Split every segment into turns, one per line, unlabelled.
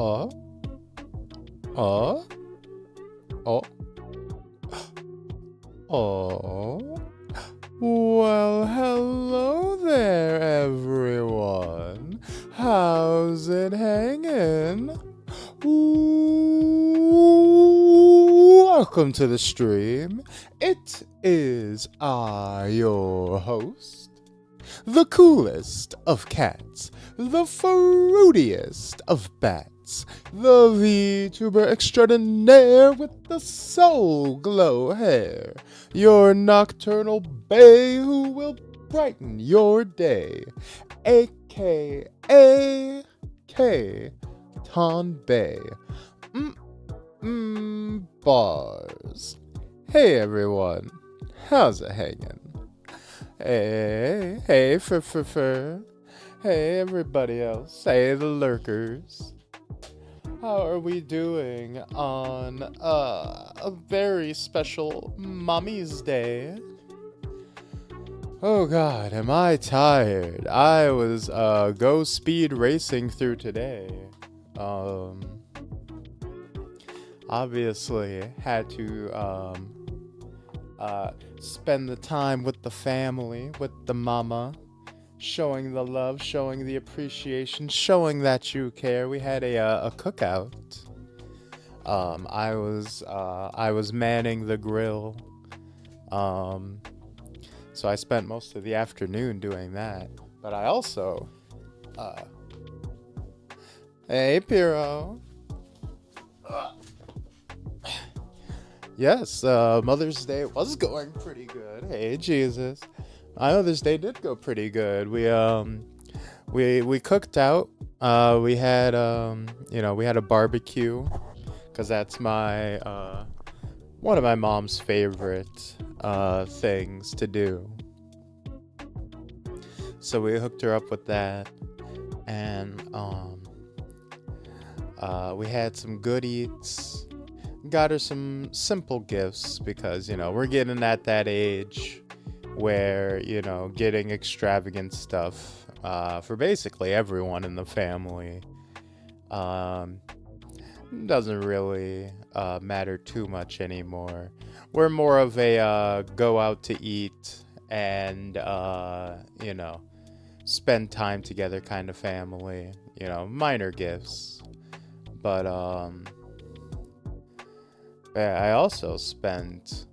Oh, oh, oh, oh. Well, hello there, everyone. How's it hanging? Welcome to the stream. It is I, your host, the coolest of cats, the fruitiest of bats, the VTuber extraordinaire with the soul glow hair, your nocturnal bae who will brighten your day, aka Tonbey. Bars. Hey everyone, how's it hanging? Hey, fur. Hey, everybody else. Hey, the lurkers. How are we doing on a very special Mommy's Day? Oh God, am I tired? I was go speed racing through today. Obviously had to spend the time with the family, with the mama, showing the love, showing the appreciation, showing that you care. We had a cookout. I was manning the grill. So I spent most of the afternoon doing that. But I also hey Piro. Yes, Mother's Day was going pretty good. Hey, Jesus. Mother's Day did go pretty good. We cooked out. We had we had a barbecue, cause that's my one of my mom's favorite things to do. So we hooked her up with that, and we had some good eats. Got her some simple gifts because, we're getting at that age where, getting extravagant stuff for basically everyone in the family doesn't really matter too much anymore. We're more of a go out to eat and, spend time together kind of family, minor gifts. But, I also spent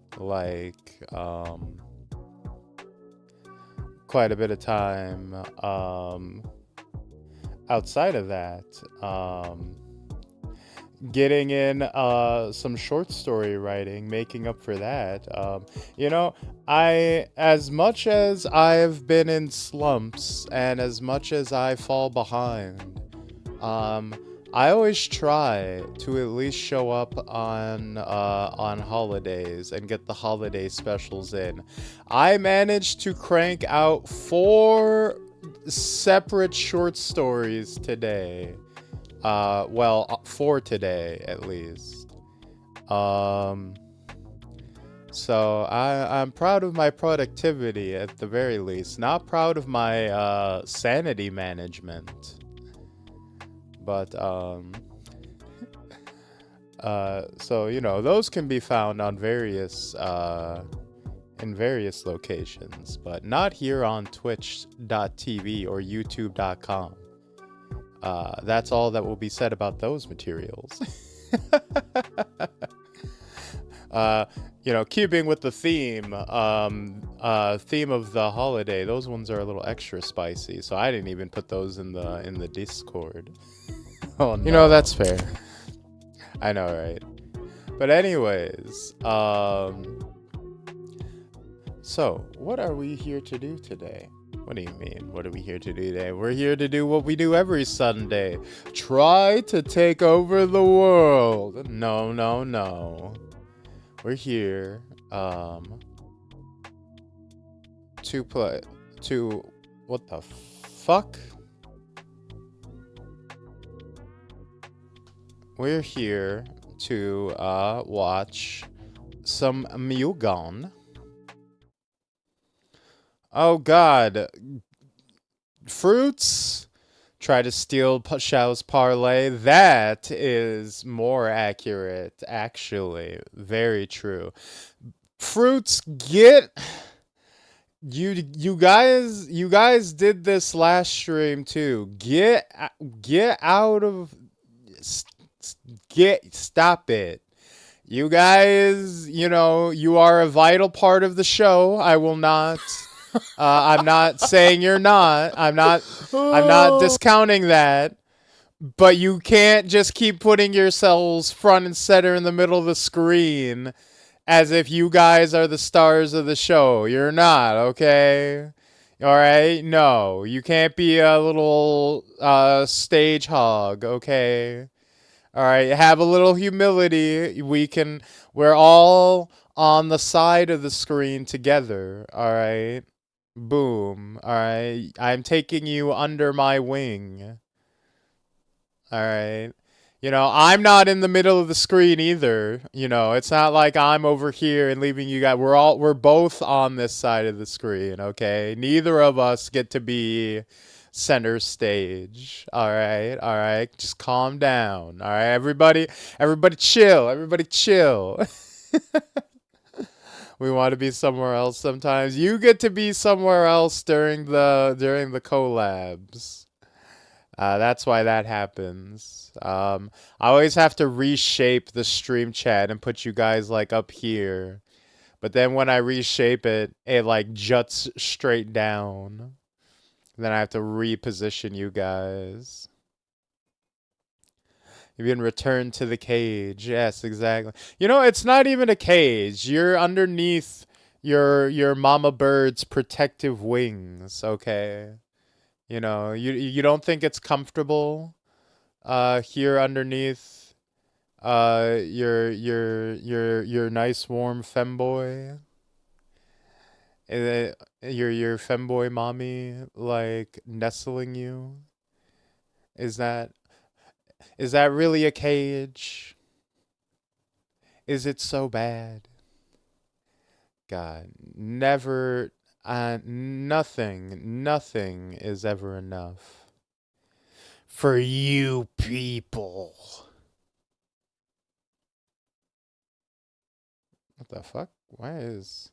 quite a bit of time outside of that, getting in some short story writing, making up for that. As much as I've been in slumps and as much as I fall behind, I always try to at least show up on holidays and get the holiday specials in. I managed to crank out 4 separate short stories today. 4 today at least. So I'm proud of my productivity at the very least. Not proud of my sanity management. But, so, those can be found on in various locations, but not here on twitch.tv or youtube.com. That's all that will be said about those materials. Keeping with the theme of the holiday, those ones are a little extra spicy, so I didn't even put those in the Discord. Oh no. That's fair. I know, right? But anyways, so what are we here to do today? What do you mean? What are we here to do today? We're here to do what we do every Sunday. Try to take over the world. No. We're here to what the fuck? We're here to watch some M.U.G.E.N. Oh God. Fruits Try to steal Xiao's parlay. That is more accurate, actually. Very true. Fruits, get you guys did this last stream too. Get out of stop it. You guys, you are a vital part of the show. I will not I'm not saying you're not. I'm not discounting that. But you can't just keep putting yourselves front and center in the middle of the screen as if you guys are the stars of the show. You're not, okay? All right? No, you can't be a little stage hog, okay? All right, have a little humility. We're all on the side of the screen together, all right? Boom. All right. I'm taking you under my wing. All right. I'm not in the middle of the screen either. It's not like I'm over here and leaving you guys. We're both on this side of the screen, okay? Neither of us get to be center stage. All right. All right. Just calm down. All right, everybody chill. Everybody chill. We want to be somewhere else sometimes. You get to be somewhere else during the collabs. That's why that happens. I always have to reshape the stream chat and put you guys like up here. But then when I reshape it, it like juts straight down. Then I have to reposition you guys. You've been returned to the cage. Yes, exactly. It's not even a cage. You're underneath your mama bird's protective wings, okay? You don't think it's comfortable here underneath your nice warm femboy? Your femboy mommy like nestling you? Is that really a cage? Is it so bad? God, never, nothing is ever enough for you people. What the fuck? Why is...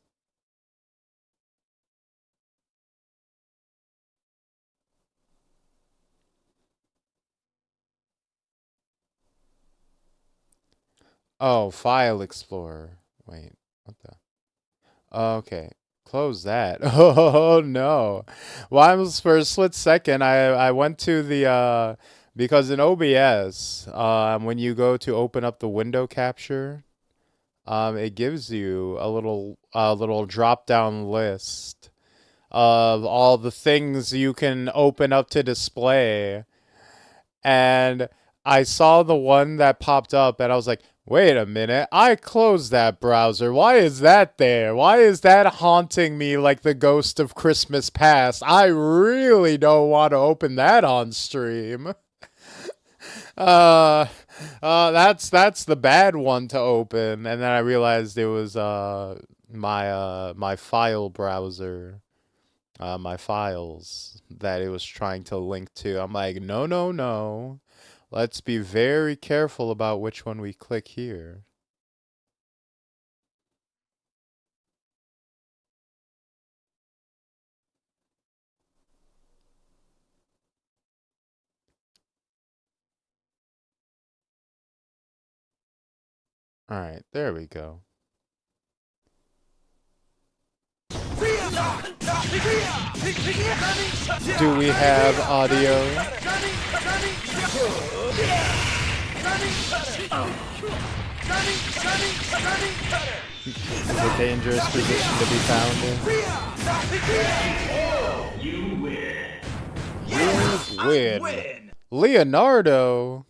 Oh, File Explorer. Wait, what the... Okay, close that. Oh no. Well, I was for a split second. I went to the because in OBS, when you go to open up the window capture, it gives you a little drop down list of all the things you can open up to display, and I saw the one that popped up, and I was like, wait a minute, I closed that browser. Why is that there? Why is that haunting me like the ghost of Christmas past? I really don't want to open that on stream. Uh, that's the bad one to open, and then I realized it was my file browser, my files that it was trying to link to. I'm like, no, no, no. Let's be very careful about which one we click here. All right, there we go. Do we have audio? It's a dangerous position to be found in. You win. You win. Leonardo.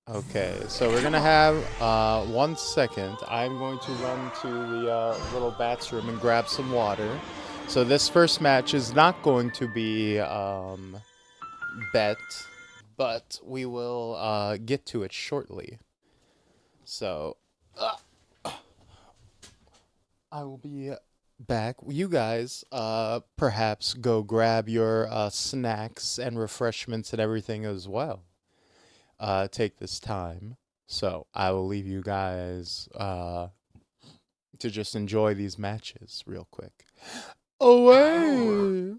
Okay, so we're gonna have 1 second. I'm going to run to the little bats room and grab some water. So this first match is not going to be bet, but we will get to it shortly. So I will be back. You guys, perhaps go grab your snacks and refreshments and everything as well. Take this time. So I will leave you guys to just enjoy these matches real quick. Away!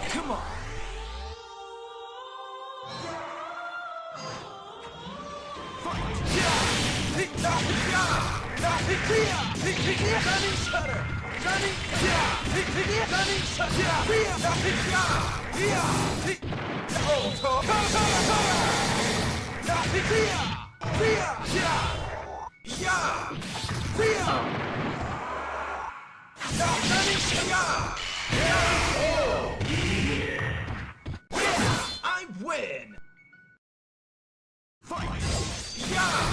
Come on. I win! Fight! Yeah!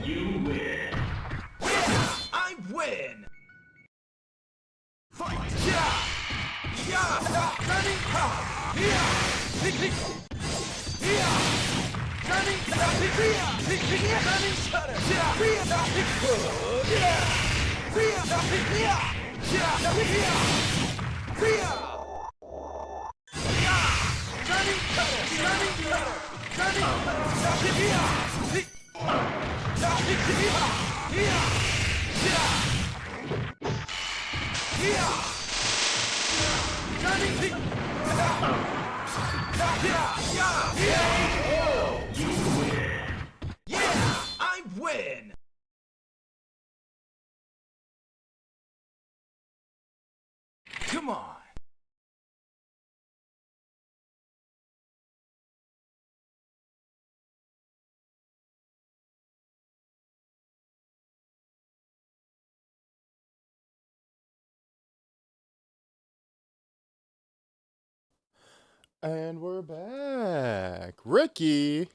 You win! I win! Fight! Yeah! Running! You win! Yeah! I win! Come on!
And we're back. Ricky!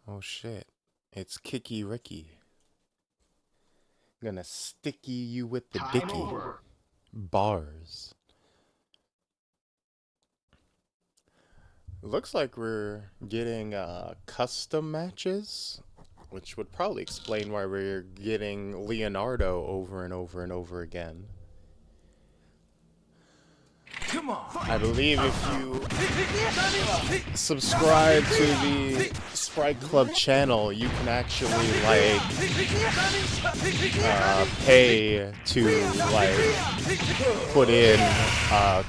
Oh shit. It's Kicky Ricky. Gonna sticky you with the
Time
dicky.
over.
Bars. Looks like we're getting custom matches, which would probably explain why we're getting Leonardo over and over and over again.
Come on!
I believe if you subscribe to the Sprite Club channel, you can actually like pay to like put in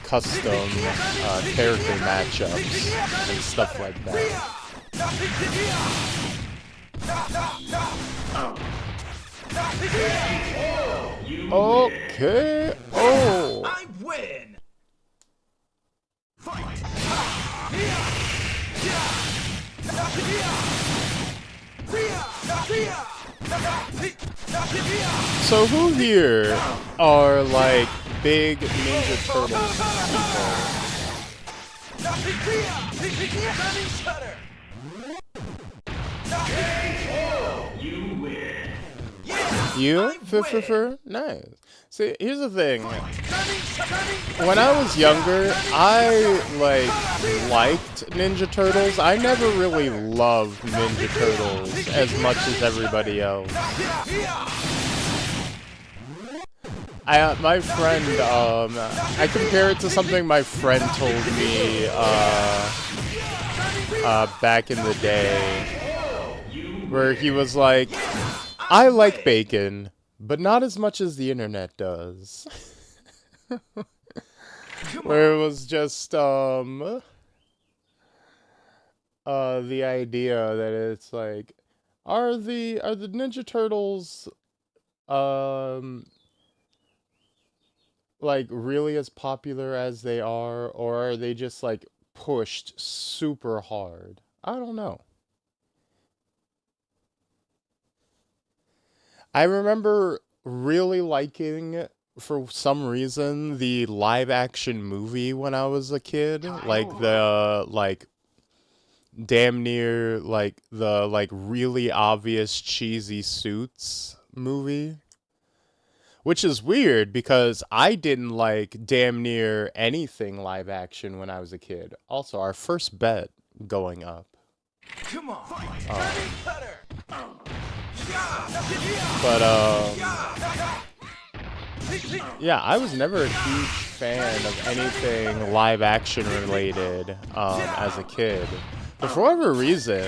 custom character matchups and stuff like that. Okay. Oh.
I win! Fight!
So who here are like big Ninja Turtles
You win!
people? You? Nice. See, here's the thing. When I was younger, I liked Ninja Turtles. I never really loved Ninja Turtles as much as everybody else. My friend, I compare it to something my friend told me, back in the day, where he was like, I like bacon, but not as much as the internet does. Where it was just, the idea that it's like, are the Ninja Turtles, like really as popular as they are, or are they just like pushed super hard? I don't know. I remember really liking, for some reason, the live action movie when I was a kid, like the like damn near like the like really obvious cheesy Suits movie. Which is weird because I didn't like damn near anything live action when I was a kid. Also, our first bet going up.
Come on.
But yeah, I was never a huge fan of anything live action related as a kid. But for whatever reason,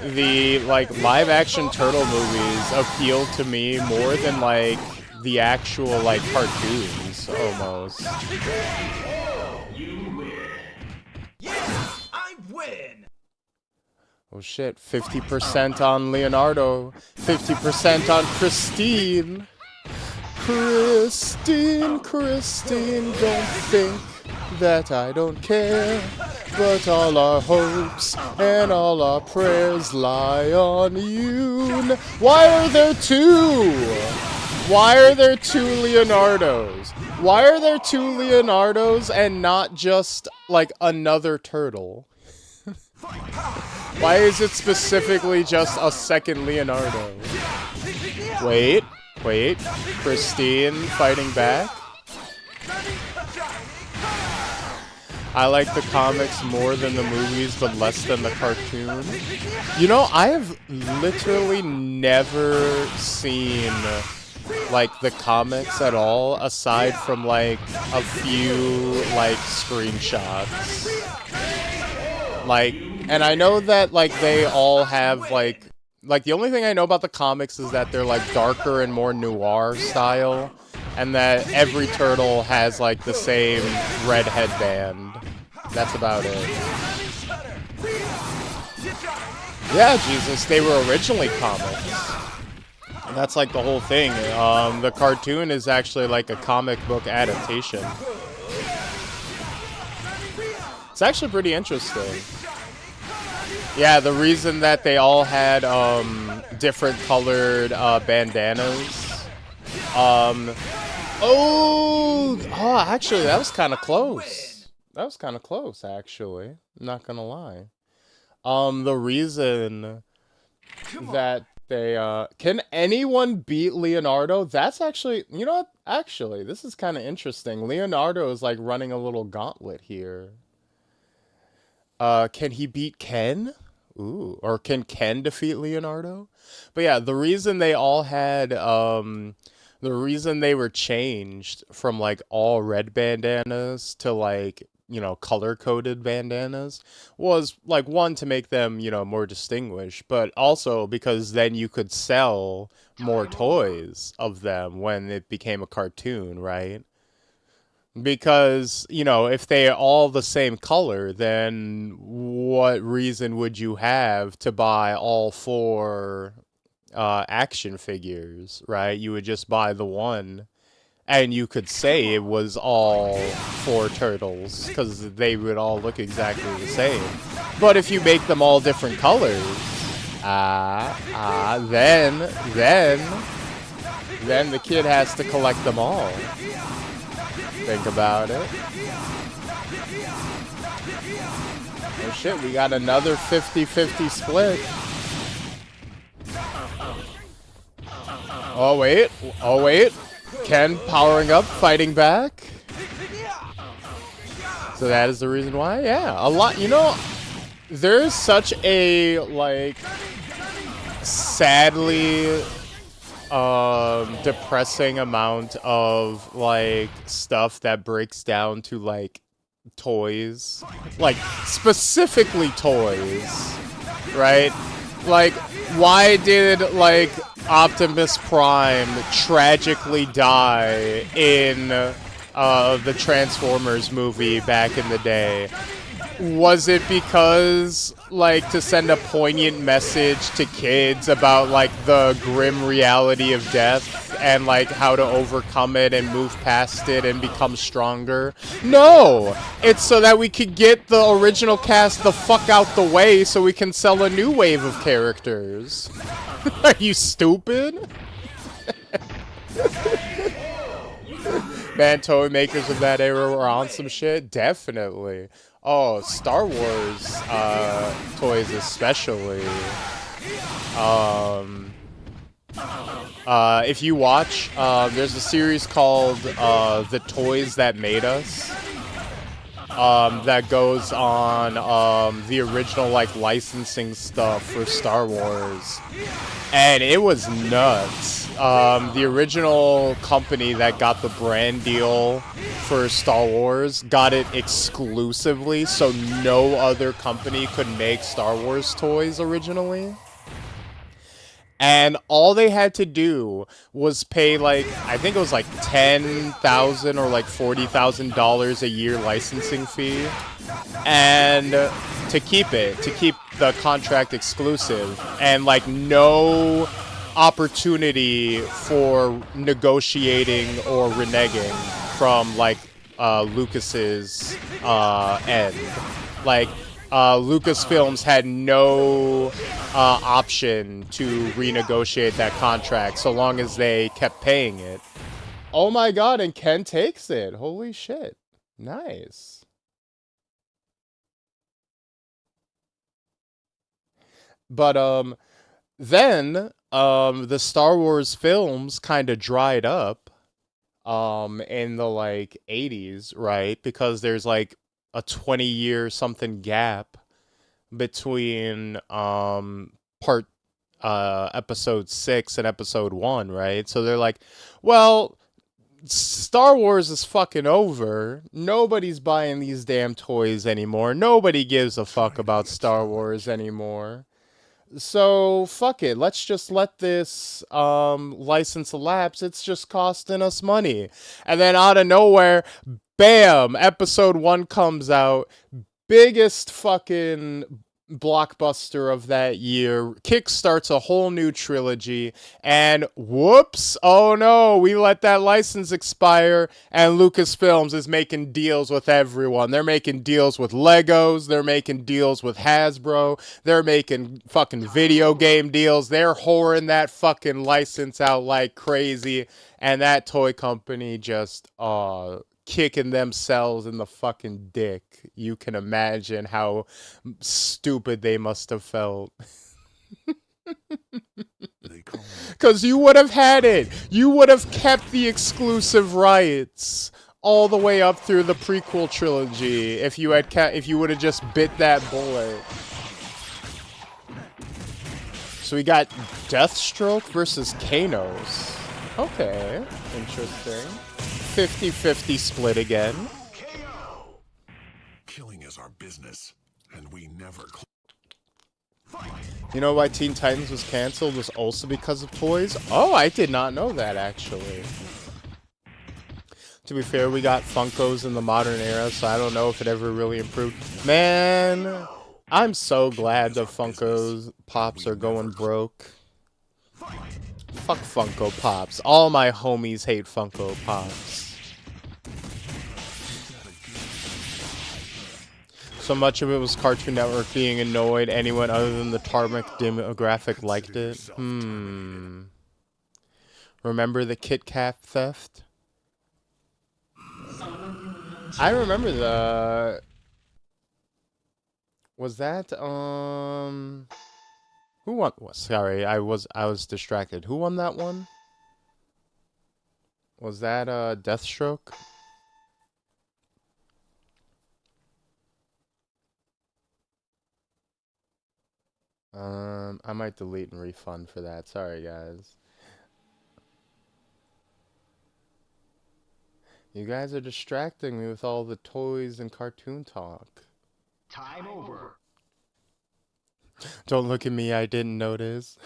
the like live action turtle movies appealed to me more than like the actual like cartoons almost.
You win. Yeah, I win.
Oh shit, 50% on Leonardo, 50% on Christine. Christine, don't think that I don't care. But all our hopes and all our prayers lie on you. Why are there two? Why are there two Leonardos? Why are there two Leonardos and not just, like, another turtle? Why is it specifically just a second Leonardo? Wait. Christine fighting back? I like the comics more than the movies, but less than the cartoon. You know, I have literally never seen, like, the comics at all, aside from, like, a few, like, screenshots. Like, and I know that, like, they all have, like, the only thing I know about the comics is that they're, like, darker and more noir style, and that every turtle has, like, the same red headband. That's about it. Yeah, Jesus, they were originally comics. And that's, like, the whole thing. The cartoon is actually, like, a comic book adaptation. It's actually pretty interesting. Yeah, the reason that they all had different colored bandanas. Actually, that was kind of close. That was kind of close, actually. I'm not gonna lie. The reason that they can anyone beat Leonardo? That's actually, you know what? Actually, this is kind of interesting. Leonardo is like running a little gauntlet here. Can he beat Ken? Ooh, or can Ken defeat Leonardo? But yeah, the reason they all had, the reason they were changed from, like, all red bandanas to, like, you know, color-coded bandanas was, like, one, to make them, you know, more distinguished, but also because then you could sell more toys of them when it became a cartoon, right? Because, you know, if they're all the same color, then what reason would you have to buy all four action figures, right? You would just buy the one, and you could say it was all four turtles, because they would all look exactly the same. But if you make them all different colors, then the kid has to collect them all. Think about it. Oh shit, we got another 50-50 split. Oh wait. Ken powering up, fighting back. So that is the reason why? Yeah, a lot, you know, there's such a, like, sadly depressing amount of, like, stuff that breaks down to, like, toys. Like, specifically toys, right? Like, why did, like, Optimus Prime tragically die in the Transformers movie back in the day? Was it because, like, to send a poignant message to kids about, like, the grim reality of death? and like how to overcome it and move past it and become stronger. No, it's so that we could get the original cast the fuck out the way so we can sell a new wave of characters. Are you stupid? Man, toy makers of that era were on some shit? Definitely. Oh, Star Wars toys especially. If you watch, there's a series called The Toys That Made Us. That goes on the original like licensing stuff for Star Wars. And it was nuts. The original company that got the brand deal for Star Wars got it exclusively, so no other company could make Star Wars toys originally. And all they had to do was pay like, I think it was like $10,000 or like $40,000 a year licensing fee. And to keep the contract exclusive, and like no opportunity for negotiating or reneging from like Lucas's end. Like Lucasfilms had no option to renegotiate that contract so long as they kept paying it. Oh my god, and Ken takes it. Holy shit. Nice. But then the Star Wars films kind of dried up in the like 80s, right? Because there's like a 20-year something gap between episode 6 and episode 1, right? So they're like, well, Star Wars is fucking over. Nobody's buying these damn toys anymore. Nobody gives a fuck about Star Wars anymore. So fuck it. Let's just let this license elapse. It's just costing us money. And then out of nowhere, bam, episode 1 comes out. Biggest fucking blockbuster of that year, kickstarts a whole new trilogy, and whoops, oh no, we let that license expire, and Lucasfilms is making deals with everyone. They're making deals with Legos, they're making deals with Hasbro, they're making fucking video game deals, they're whoring that fucking license out like crazy, and that toy company just, kicking themselves in the fucking dick. You can imagine how stupid they must have felt. Because you would have had it. You would have kept the exclusive rights all the way up through the prequel trilogy if you had if you would have just bit that bullet. So we got Deathstroke versus Kanos. Okay, interesting. 50-50 split again.
KO. Killing is our business, and we never.
You know why Teen Titans was canceled was also because of toys? Oh, I did not know that actually. To be fair, we got Funkos in the modern era, so I don't know if it ever really improved. Man, I'm so glad the Funkos Pops are going broke. Fuck Funko Pops. All my homies hate Funko Pops. So much of it was Cartoon Network being annoyed. Anyone other than the target demographic liked it. Remember the Kit Kat theft? I remember the... Was that, Who won? Sorry, I was distracted. Who won that one? Was that Deathstroke? I might delete and refund for that. Sorry, guys. You guys are distracting me with all the toys and cartoon talk.
Time over.
Don't look at me, I didn't notice.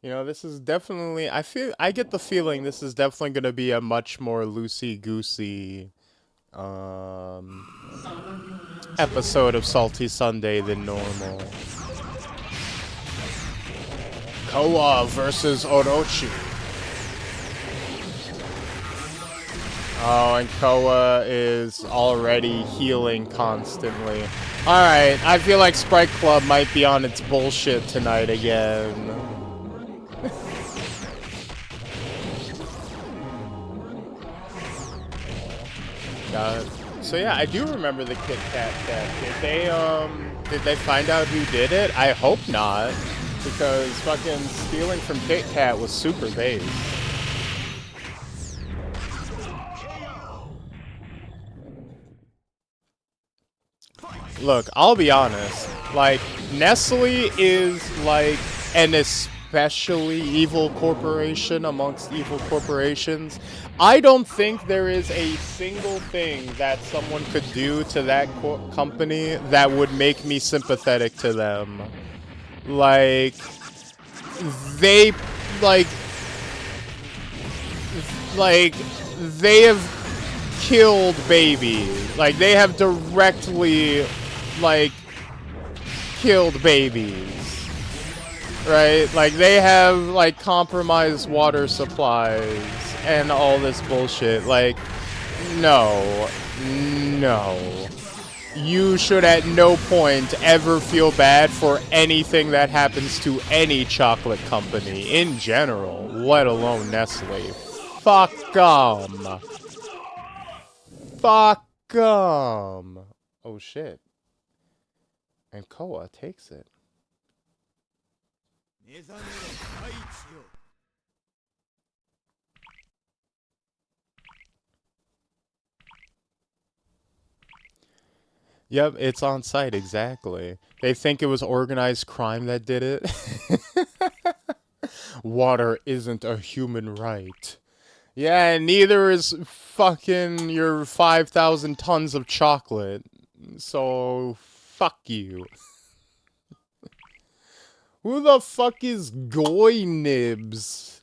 You know, this is definitely, I get the feeling this is definitely going to be a much more loosey-goosey episode of Salty Sunday than normal. Koa versus Orochi. Oh, and Koa is already healing constantly. Alright, I feel like Sprite Club might be on its bullshit tonight again. So yeah, I do remember the Kit Kat theft. Did they find out who did it? I hope not, because fucking stealing from Kit Kat was super base. Look, I'll be honest. Like, Nestle is like an especially evil corporation amongst evil corporations. I don't think there is a single thing that someone could do to that company that would make me sympathetic to them. Like, they, they have killed babies. Like, they have directly, like, killed babies. Right? Like, they have, like, compromised water supplies and all this bullshit. Like, no. No. You should at no point ever feel bad for anything that happens to any chocolate company in general, let alone Nestle. Fuck 'em. Fuck 'em. Oh shit. And Koa takes it. Yep, it's on site, exactly. They think it was organized crime that did it. Water isn't a human right. Yeah, neither is fucking your 5,000 tons of chocolate. So, fuck you. Who the fuck is Goy Nibs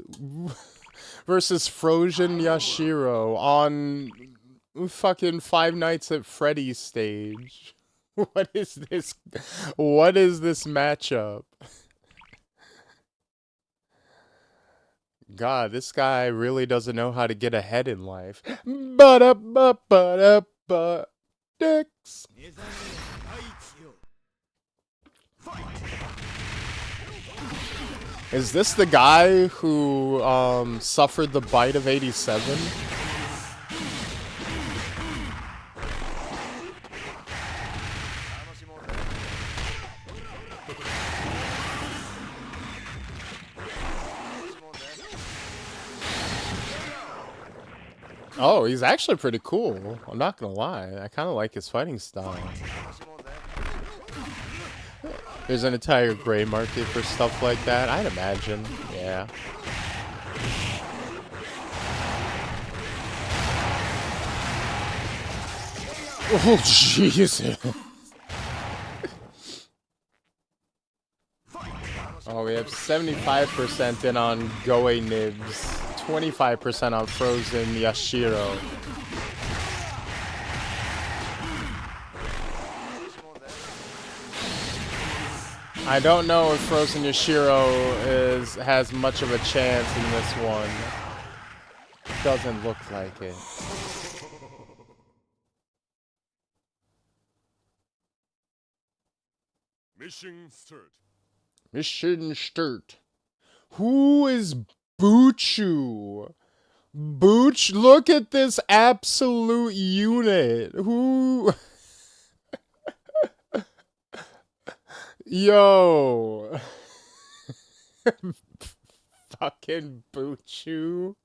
versus Frozen Yashiro on fucking Five Nights at Freddy's stage? What is this? What is this matchup? God, this guy really doesn't know how to get ahead in life. Ba-da-ba-ba-da-ba. Dicks. Is this the guy who suffered the bite of 87? Oh, he's actually pretty cool. I'm not gonna lie. I kind of like his fighting style. There's an entire gray market for stuff like that, I'd imagine. Yeah. Oh, Jesus. Oh, we have 75% in on Goe Nibs, 25% on Frozen Yashiro. I don't know if Frozen Yashiro has much of a chance in this one. Doesn't look like it.
Mission start.
Mission start. Who is Buchu? Booch, look at this absolute unit. Who? Yo. Fucking Buchu.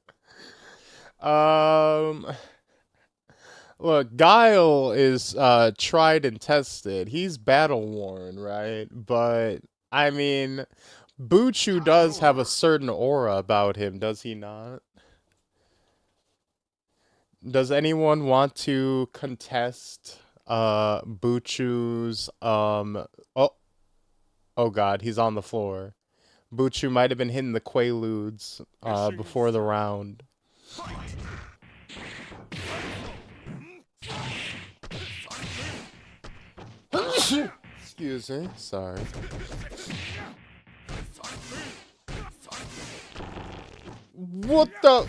Look, Guile is tried and tested. He's battle worn, right? But I mean, Buchu does have a certain aura about him, does he not? Does anyone want to contest Buchu's oh god, he's on the floor. Buchu might have been hitting the Quaaludes before the round. Excuse me, sorry. What the?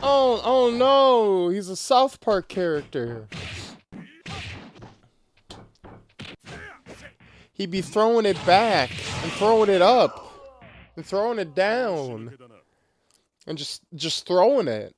Oh no! He's a South Park character. He'd be throwing it back and throwing it up and throwing it down and just throwing it.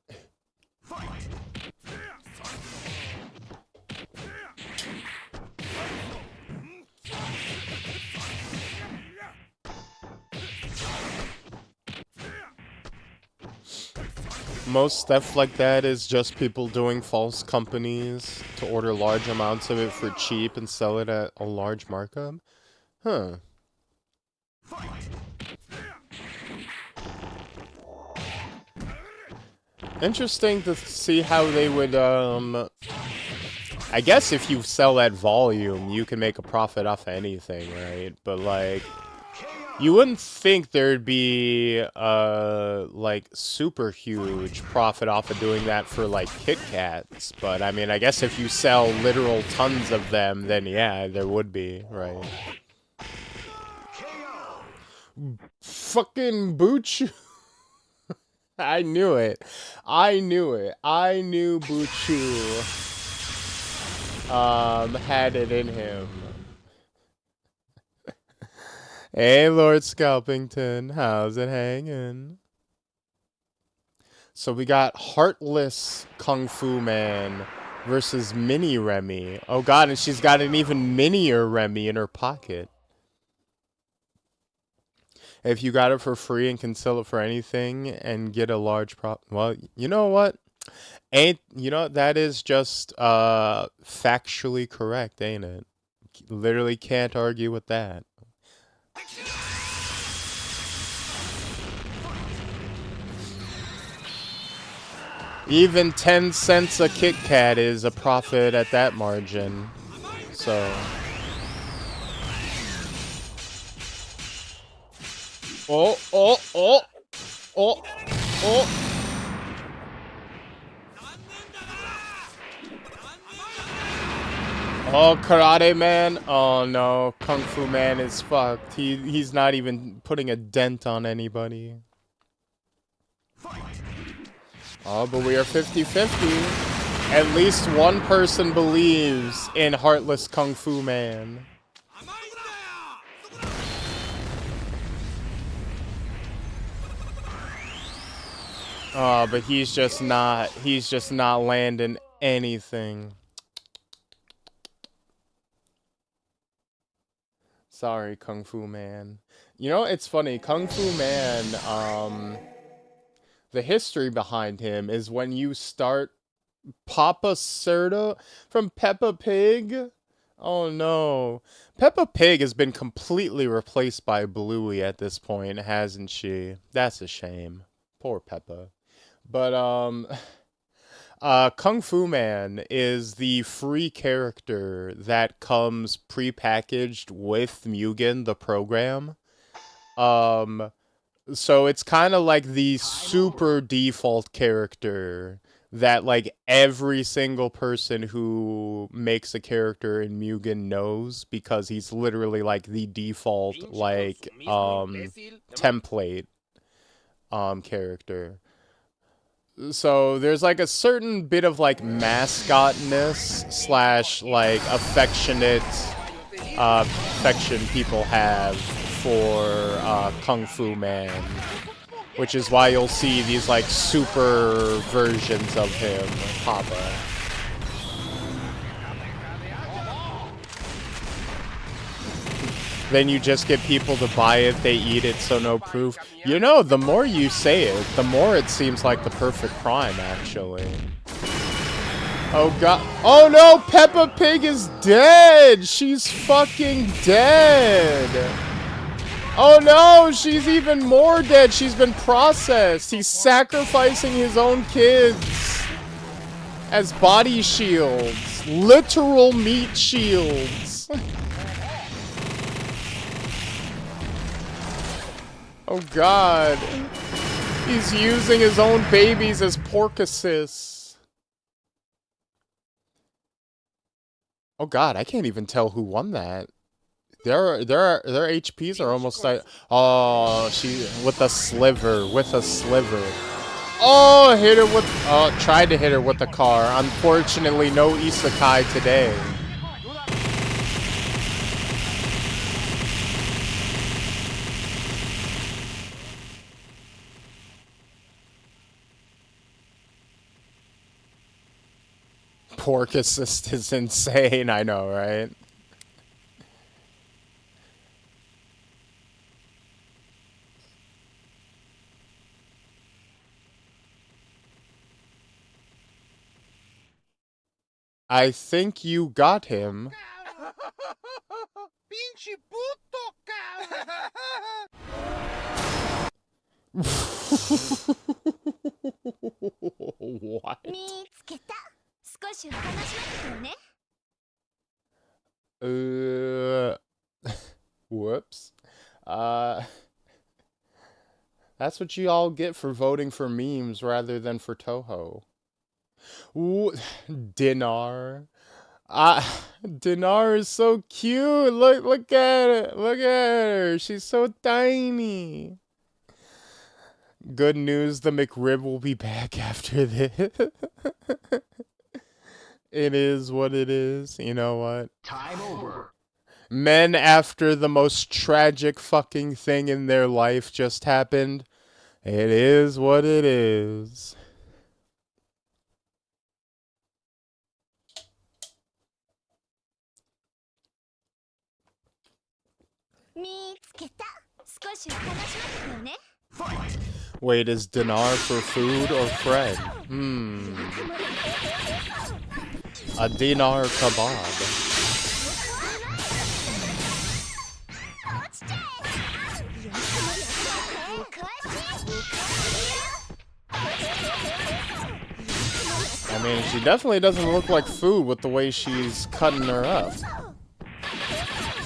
Most stuff like that is just people doing false companies to order large amounts of it for cheap and sell it at a large markup. Huh. Interesting to see how they would, I guess if you sell at volume, you can make a profit off anything, right? But, like, you wouldn't think there'd be, like, super huge profit off of doing that for, like, Kit Kats. But, I mean, I guess if you sell literal tons of them, then yeah, there would be, right? Fucking Booch. I knew it. I knew it. I knew Buchu had it in him. Hey, Lord Scalpington, how's it hanging? So we got Heartless Kung Fu Man versus Mini Remy. Oh god, and she's got an even minier Remy in her pocket. If you got it for free and can sell it for anything and get a large well, you know what? That is just factually correct, ain't it? Literally can't argue with that. Even 10 cents a Kit Kat is a profit at that margin. So Oh. Oh, Karate Man. Oh no, Kung Fu Man is fucked. He's not even putting a dent on anybody. Oh, but we are 50-50. At least one person believes in Heartless Kung Fu Man. Oh, but he's just not landing anything. Sorry, Kung Fu Man. You know, it's funny, Kung Fu Man, the history behind him is when you start Papa Serta from Peppa Pig. Oh no. Peppa Pig has been completely replaced by Bluey at this point, hasn't she? That's a shame. Poor Peppa. But, Kung Fu Man is the free character that comes pre-packaged with M.U.G.E.N, the program. So it's kind of like the super default character that, like, every single person who makes a character in M.U.G.E.N knows, because he's literally, like, the default, like, template, character. So there's like a certain bit of like mascotness slash like affection people have for Kung Fu Man, which is why you'll see these like super versions of him pop up. Then you just get people to buy it, they eat it, so no proof. You know, the more you say it, the more it seems like the perfect crime, actually. Oh god. Oh no, Peppa Pig is dead! She's fucking dead! Oh no, she's even more dead. She's been processed. He's sacrificing his own kids as body shields. Literal meat shields. Oh god. He's using his own babies as pork assists. Oh god, I can't even tell who won that. Their HPs are almost like, oh, she with a sliver, Oh, hit her with, tried to hit her with the car. Unfortunately, no isekai today. Pork assist is insane, I know, right? I think you got him. What? Whoops. That's what you all get for voting for memes rather than for Toho. Ooh, Dinar. Dinar is so cute. Look at it. Look at her. She's so tiny. Good news, the McRib will be back after this. It is what it is. You know what?
Time over.
Men, after the most tragic fucking thing in their life just happened, it is what it is. Wait, is dinar for food or Fred? A dinar kebab. I mean, she definitely doesn't look like food with the way she's cutting her up.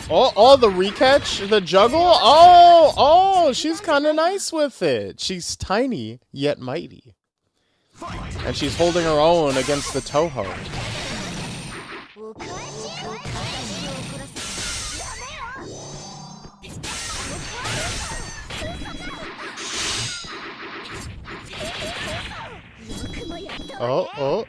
Oh, the recatch? The juggle? Oh, she's kind of nice with it. She's tiny, yet mighty. And she's holding her own against the Toho. Oh.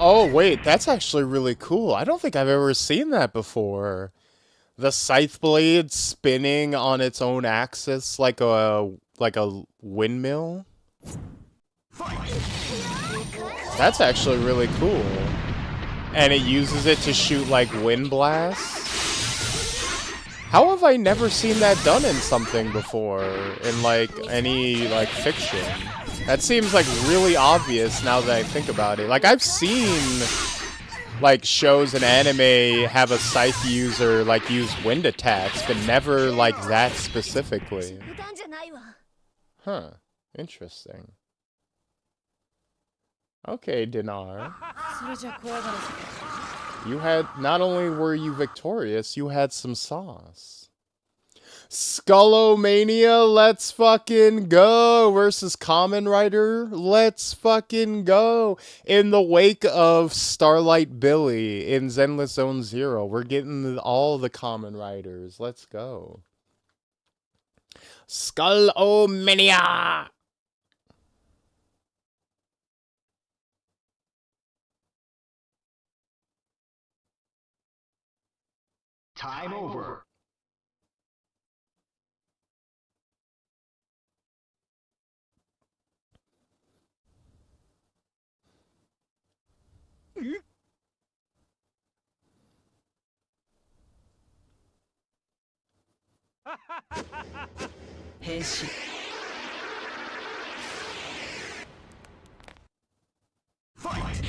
Oh, wait, that's actually really cool. I don't think I've ever seen that before. The scythe blade spinning on its own axis like a windmill. That's actually really cool. And it uses it to shoot like wind blasts. How have I never seen that done in something before? In like any like fiction? That seems like really obvious now that I think about it. Like I've seen like shows and anime have a scythe user like use wind attacks, but never like that specifically. Huh. Interesting. Okay, Dinar. You had, not only were you victorious, you had some sauce. Skullomania, let's fucking go, versus Kamen Rider, let's fucking go. In the wake of Starlight Billy in Zenless Zone Zero, we're getting all the Kamen Riders, let's go. Skullomania!
Time over. Fight!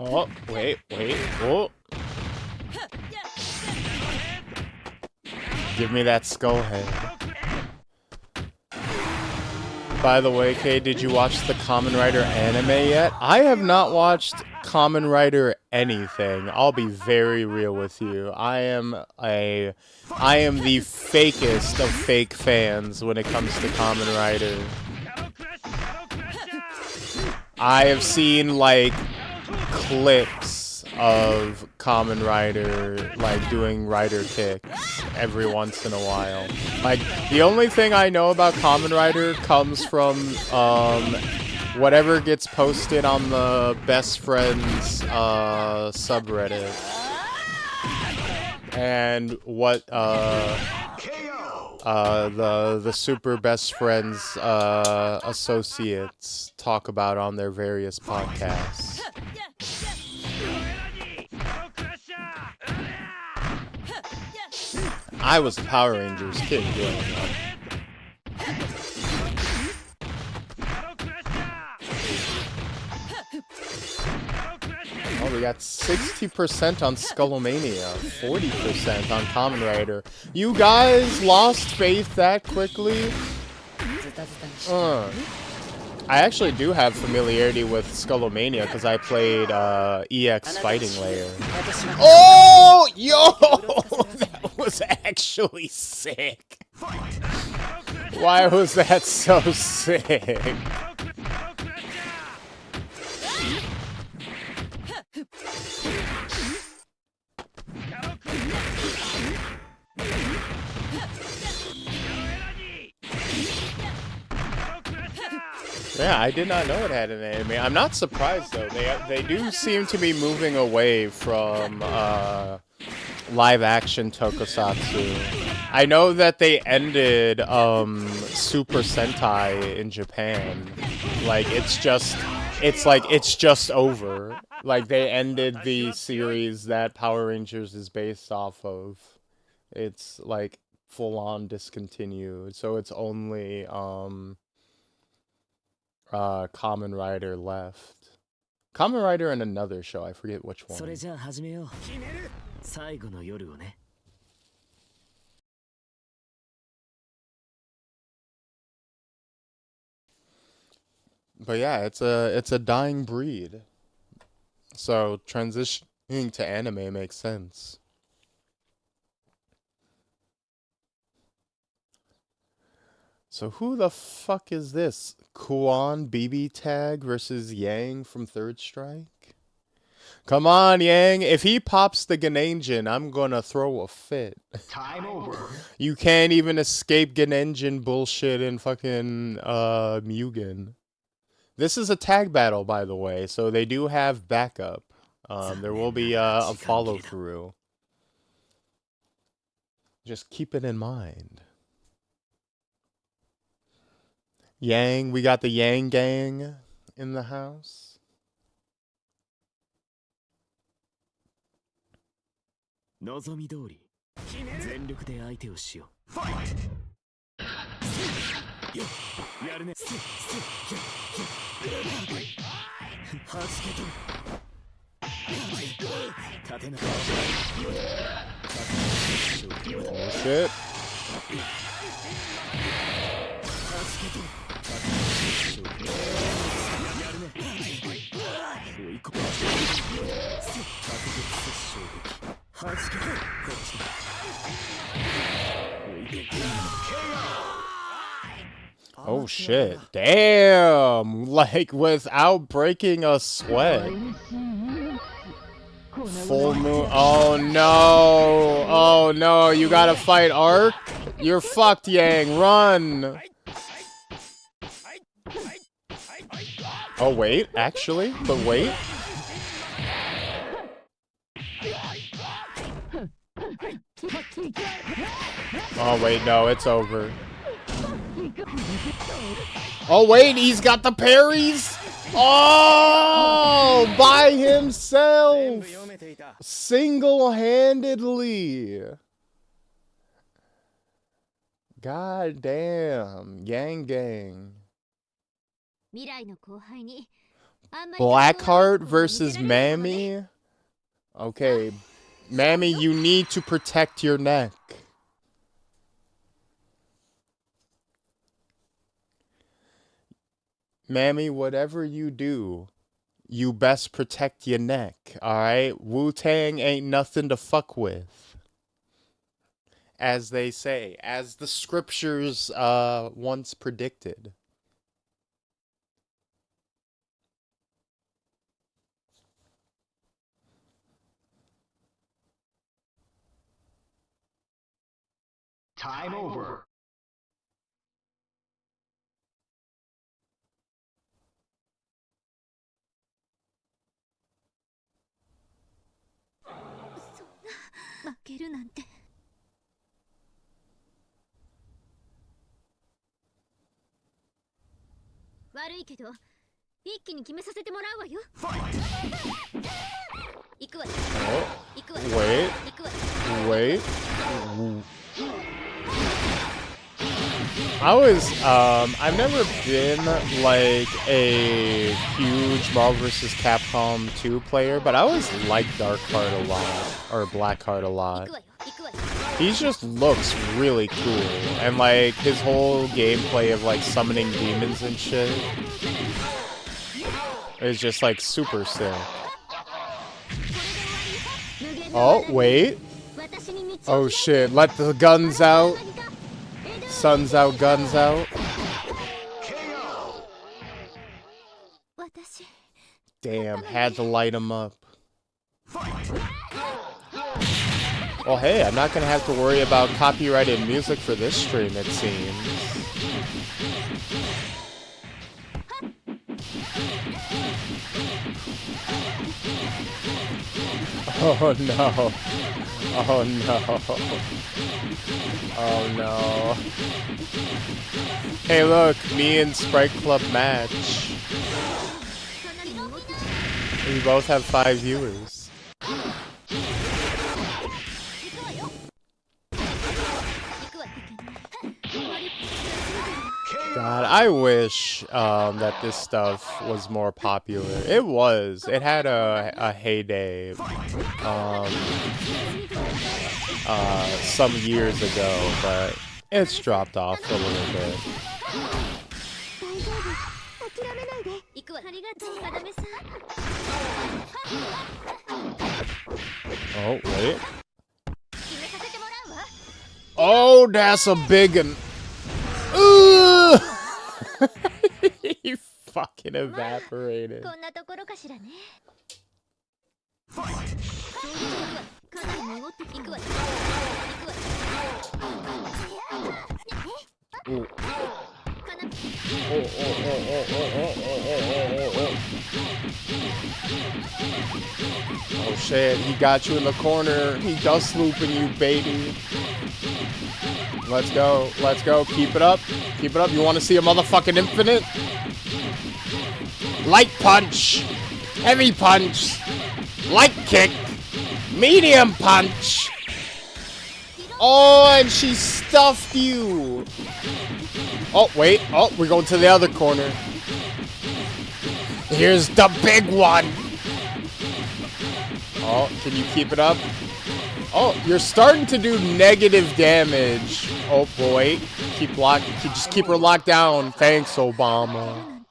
Oh, wait, oh. Give me that skull head. By the way, Kay, did you watch the Kamen Rider anime yet? I have not watched Kamen Rider anything. I'll be very real with you. I am the fakest of fake fans when it comes to Kamen Rider. I have seen like clips of Kamen Rider like doing rider kicks every once in a while. Like the only thing I know about Kamen Rider comes from whatever gets posted on the best friends subreddit. And what the super best friends associates talk about on their various podcasts. I was a Power Rangers kid growing up. Oh, we got 60% on Skullomania, 40% on Kamen Rider. You guys lost faith that quickly? I actually do have familiarity with Skullomania because I played EX Fighting Layer. Oh, yo! That was actually sick. Why was that so sick? Yeah, I did not know it had an anime. I'm not surprised though. They do seem to be moving away from live action tokusatsu. I know that they ended Super Sentai in Japan. Like it's just over. Like they ended the series that Power Rangers is based off of. It's like full on discontinued. So it's only Kamen Rider left. Kamen Rider and another show, I forget which one. But yeah, it's a dying breed. So transitioning to anime makes sense. So who the fuck is this? Kuon BB Tag versus Yang from Third Strike? Come on, Yang. If he pops the Genenjin, I'm gonna throw a fit.
Time over.
You can't even escape Genenjin bullshit in fucking M.U.G.E.N. This is a tag battle, by the way, so they do have backup. There will be a follow-through. Just keep it in mind. Yang, we got the Yang gang in the house.
Fight!
Oh shit. Oh shit. Damn! Like without breaking a sweat. Full moon. Oh no! Oh no! You gotta fight Arc? You're fucked, Yang. Run! Oh wait, actually? But wait. Oh wait, no, it's over. Oh wait, he's got the parries! Oh! By himself! Single-handedly! God damn. Yang gang. Blackheart versus Mammy? Okay. Mammy, you need to protect your neck. Mammy, whatever you do, you best protect your neck, alright? Wu-Tang ain't nothing to fuck with. As they say, as the scriptures once predicted.
Time over.
Wait. Wait. I've never been like a huge Marvel vs. Capcom 2 player, but I always liked Darkheart a lot, or Blackheart a lot. He just looks really cool, and like his whole gameplay of like summoning demons and shit is just like super sick. Oh, wait. Oh shit, let the guns out. Sun's out, guns out. Damn, had to light him up. Well, hey, I'm not gonna have to worry about copyrighted music for this stream, it seems. Oh no. Oh no. Oh no. Hey look, me and Sprite Club match. We both have 5 viewers. God, I wish that this stuff was more popular. It was. It had a heyday some years ago, but it's dropped off a little bit. Oh, wait. Oh, that's a big one. Ooh! He fucking evaporated. Ooh. Oh shit, he got you in the corner. He dust looping you, baby. Let's go, let's go. Keep it up. Keep it up. You want to see a motherfucking infinite? Light punch. Heavy punch. Light kick. Medium punch. Oh, and she stuffed you. Oh, wait. Oh, we're going to the other corner. Here's the big one. Oh, can you keep it up? Oh, you're starting to do negative damage. Oh boy. Just keep her locked down. Thanks, Obama.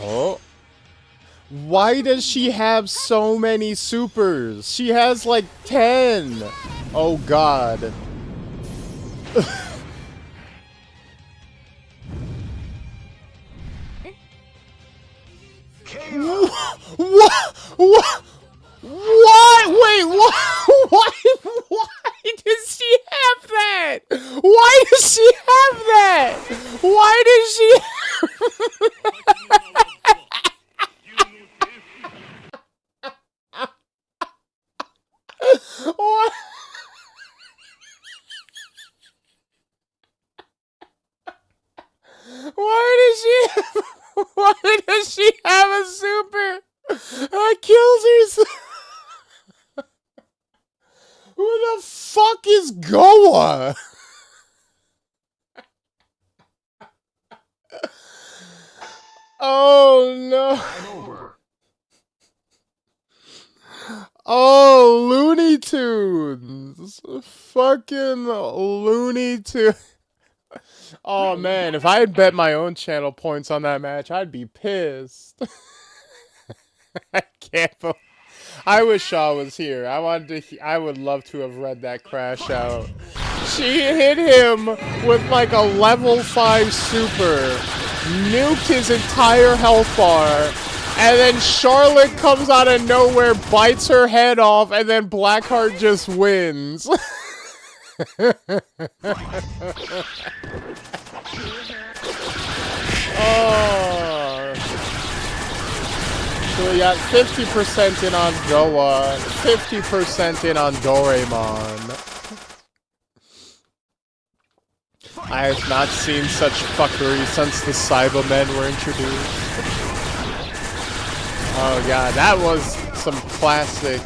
Oh. Why does she have so many supers? She has like 10. Oh god. What? What? What? Wait, what? Why does she have that? Why does she have that? Why does she What? Why does she Why does she have a super that kills herself? Who the fuck is Goa? Oh no. Oh, Looney Tunes. Fucking Looney Tunes. Oh man, if I had bet my own channel points on that match, I'd be pissed. I can't believe. I wish Shaw was here. I would love to have read that crash out. She hit him with like a level 5 super, nuked his entire health bar, and then Charlotte comes out of nowhere, bites her head off, and then Blackheart just wins. Oh. So we got 50% in on Goa, 50% in on Doraemon. I have not seen such fuckery since the Cybermen were introduced. Oh god, that was some classic,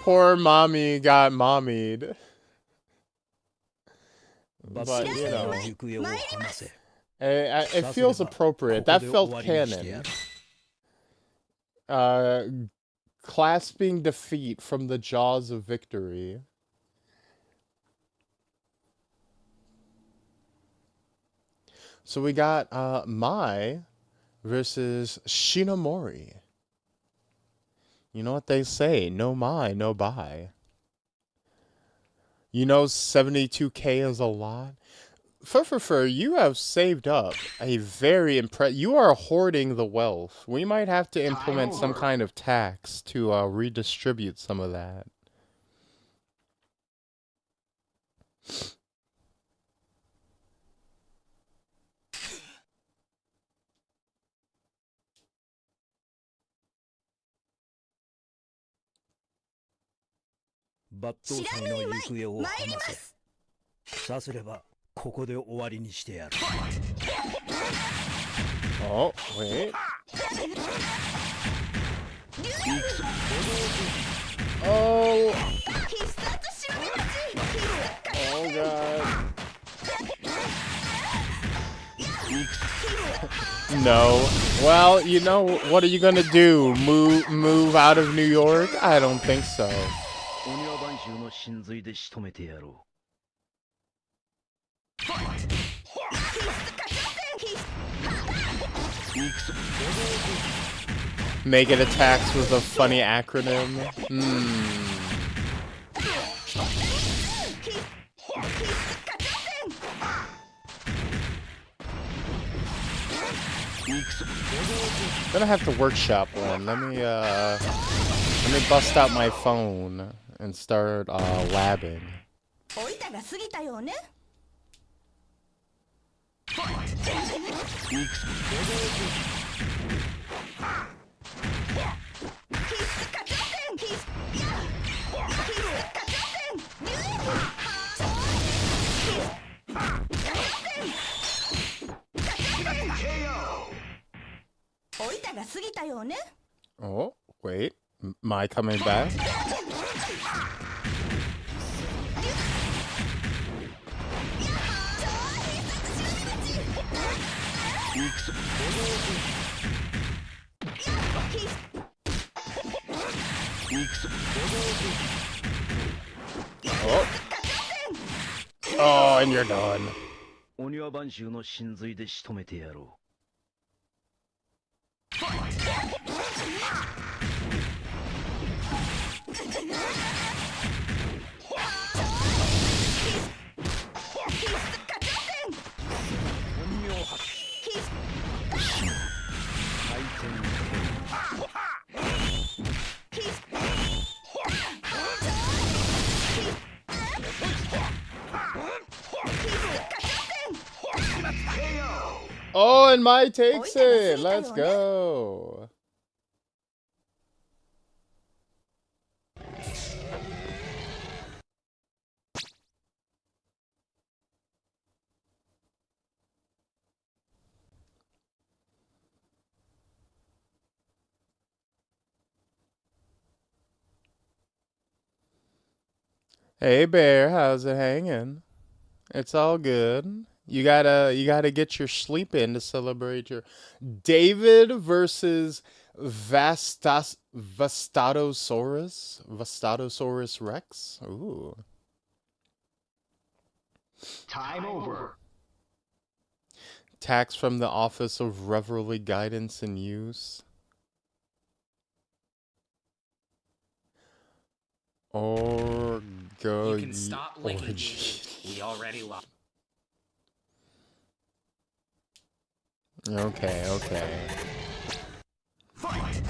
poor mommy got mommied. But, you know, it feels appropriate. That felt canon. Clasping defeat from the jaws of victory. So we got Mai versus Shinomori. You know what they say, no Mai, no buy. You know 72k is a lot? Fur, you have saved up a very you are hoarding the wealth. We might have to implement some kind of tax to redistribute some of that.
Bat Vtuberの行方を話せ。さすればここで終わりにしてやる。
Oh, wait. Oh. Oh god. No. Well, you know, what are you gonna do? Move out of New York? I don't think so. Make it attacks with a funny acronym. Gonna have to workshop one. Let me bust out my phone and start labbing. Oh, wait. Am I coming back? Oh. Oh, and you're done. Oh, and Mai takes it. Let's go. Hey Bear, how's it hanging? It's all good. You gotta get your sleep in to celebrate your David versus Vastatosaurus Rex. Ooh.
Time over.
Tax from the Office of Revelry Guidance and Use. You
can stop licking me. We already lost.
Okay, okay.
Fight!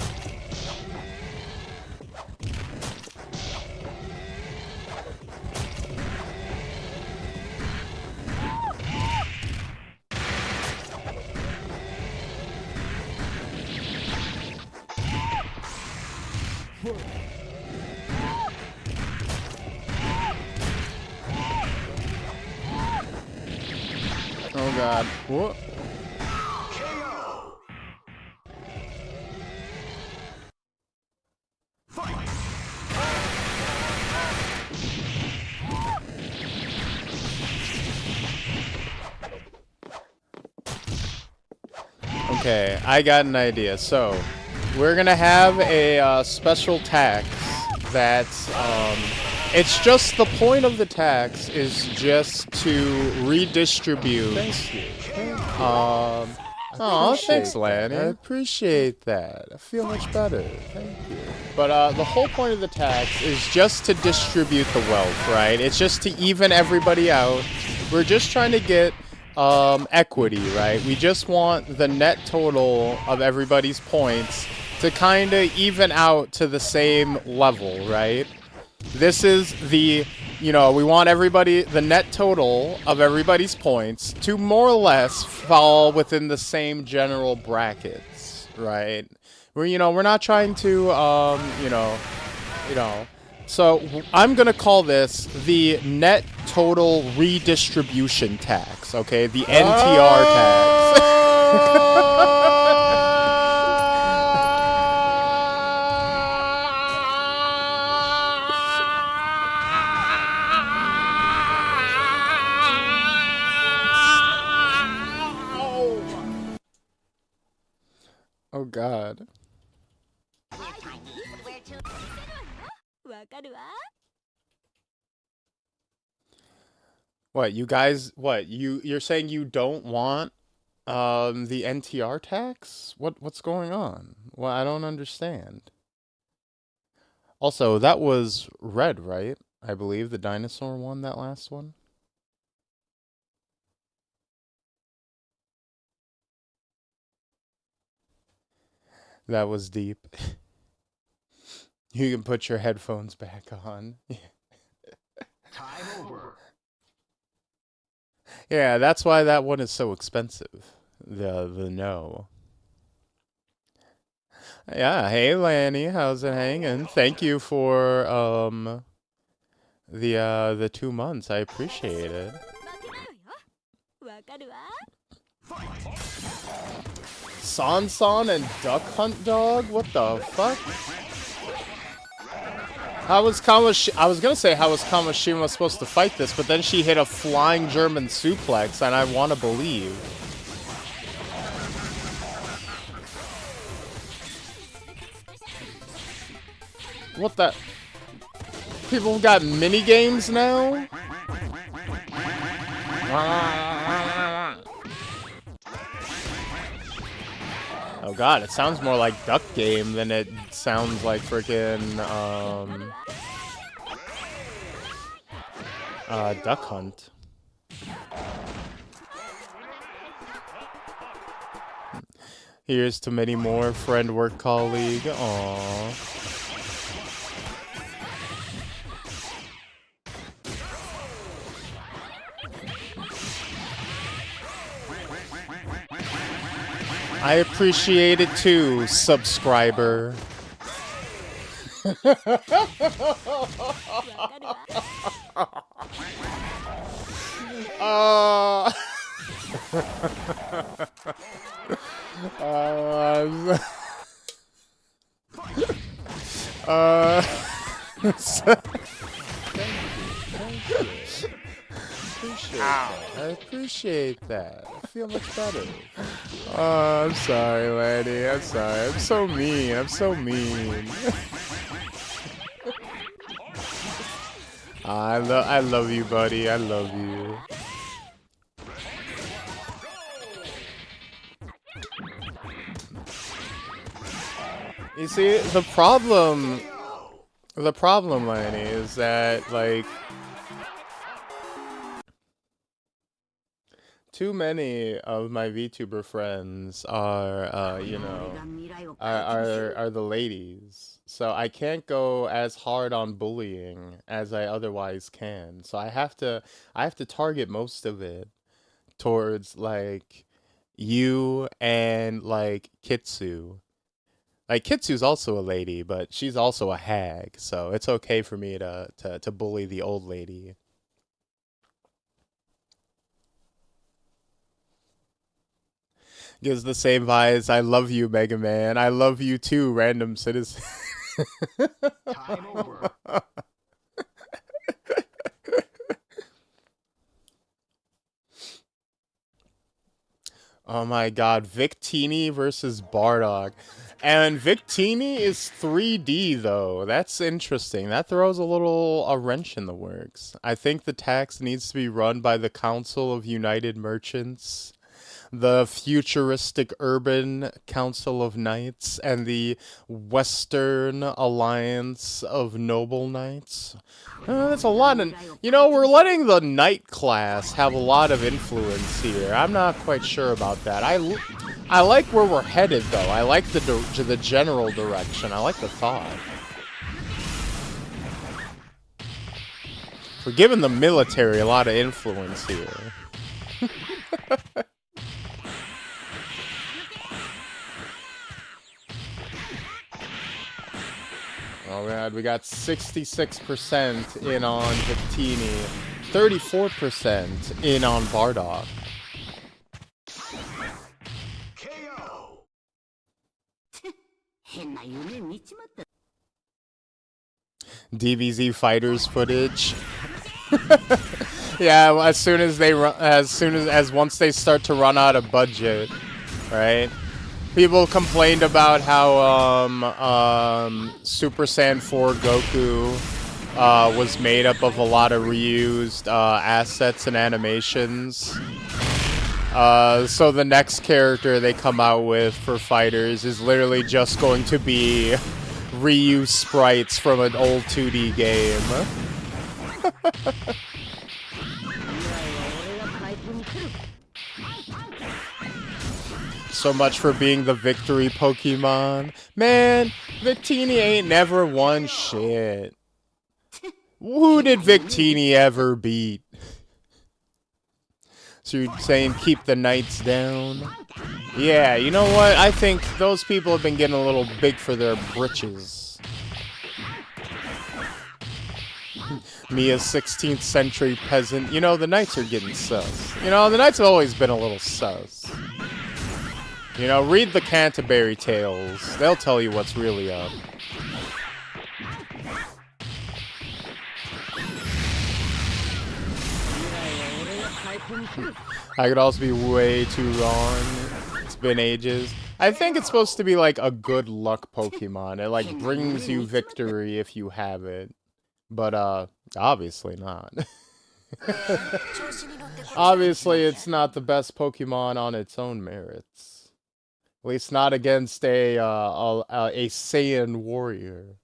Oh god. What?
KO! Fight!
Okay, I got an idea. So, we're gonna have a special tax that's, it's just the point of the tax is just to redistribute. Thank you. Oh, thanks, Lanny. I appreciate that. I feel much better. Thank you. But the whole point of the tax is just to distribute the wealth, right? It's just to even everybody out. We're just trying to get equity, right? We just want the net total of everybody's points to kind of even out to the same level, right? This is the, we want everybody, the net total of everybody's points to more or less fall within the same general brackets, right? We're not trying to, so I'm going to call this the net total redistribution tax, okay? The NTR tax. Oh god. What, you guys, you're saying you don't want the NTR tax? What's going on? Well, I don't understand. Also, that was Red, right? I believe the dinosaur one, that last one. That was deep. You can put your headphones back on.
Time over.
Yeah, that's why that one is so expensive. The no. Yeah, hey Lanny, how's it hanging? Thank you for the 2 months. I appreciate it. Sansan and Duck Hunt Dog? What the fuck? I was gonna say how was Kamashima supposed to fight this, but then she hit a flying German suplex, and I want to believe. What the? People got mini games now? Oh god, it sounds more like Duck Game than it sounds like freaking Duck Hunt. Here's to many more, friend, work, colleague. Aww. I appreciate it too, subscriber. I appreciate that. I feel much better. Oh, I'm sorry, Lenny. I'm sorry. I'm so mean. I'm so mean. I love you, buddy. I love you. You see, the problem, Lenny, is that, like, too many of my VTuber friends are, you know, are the ladies. So I can't go as hard on bullying as I otherwise can. So I have to target most of it towards, like, you and, like, Kitsu. Like, Kitsu's also a lady, but she's also a hag, so it's okay for me to bully the old lady. Gives the same vibes. I love you, Mega Man. I love you too, random citizen.
Time over.
Oh my god, Victini versus Bardock. And Victini is 3D though. That's interesting. That throws a wrench in the works. I think the tax needs to be run by the Council of United Merchants, the Futuristic Urban Council of Knights, and the Western Alliance of Noble Knights. That's a lot of... You know, we're letting the Knight class have a lot of influence here. I'm not quite sure about that. I like where we're headed, though. I like the general direction. I like the thought. We're giving the military a lot of influence here. Oh god, we got 66% in on Victini, 34% in on Bardock.
KO.
DBZ fighters footage. Yeah, as soon as once they start to run out of budget, right? People complained about how Super Saiyan 4 Goku was made up of a lot of reused assets and animations. So the next character they come out with for fighters is literally just going to be reused sprites from an old 2D game. So much for being the victory Pokemon. Man, Victini ain't never won shit. Who did Victini ever beat? So you're saying keep the Knights down? Yeah, you know what? I think those people have been getting a little big for their britches. Me, a 16th century peasant. You know, the Knights are getting sus. You know, the Knights have always been a little sus. You know, read the Canterbury Tales. They'll tell you what's really up. I could also be way too wrong. It's been ages. I think it's supposed to be like a good luck Pokemon. It like brings you victory if you have it. But obviously not. Obviously it's not the best Pokemon on its own merits. At least not against a Saiyan warrior.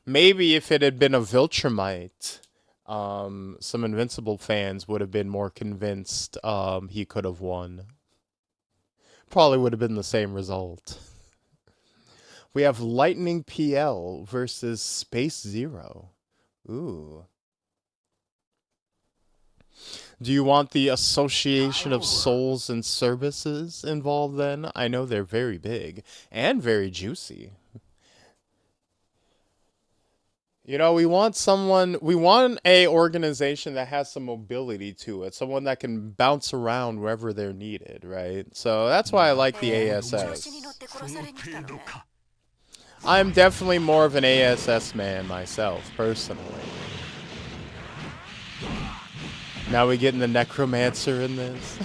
Maybe if it had been a Viltrumite, some Invincible fans would have been more convinced he could have won. Probably would have been the same result. We have Lightning PL versus Space Zero. Ooh. Do you want the Association of Souls and Services involved then? I know they're very big and very juicy. You know, we want a organization that has some mobility to it, someone that can bounce around wherever they're needed, right? So that's why I like the ASS. I'm definitely more of an ASS man myself, personally. Now we getting the necromancer in this.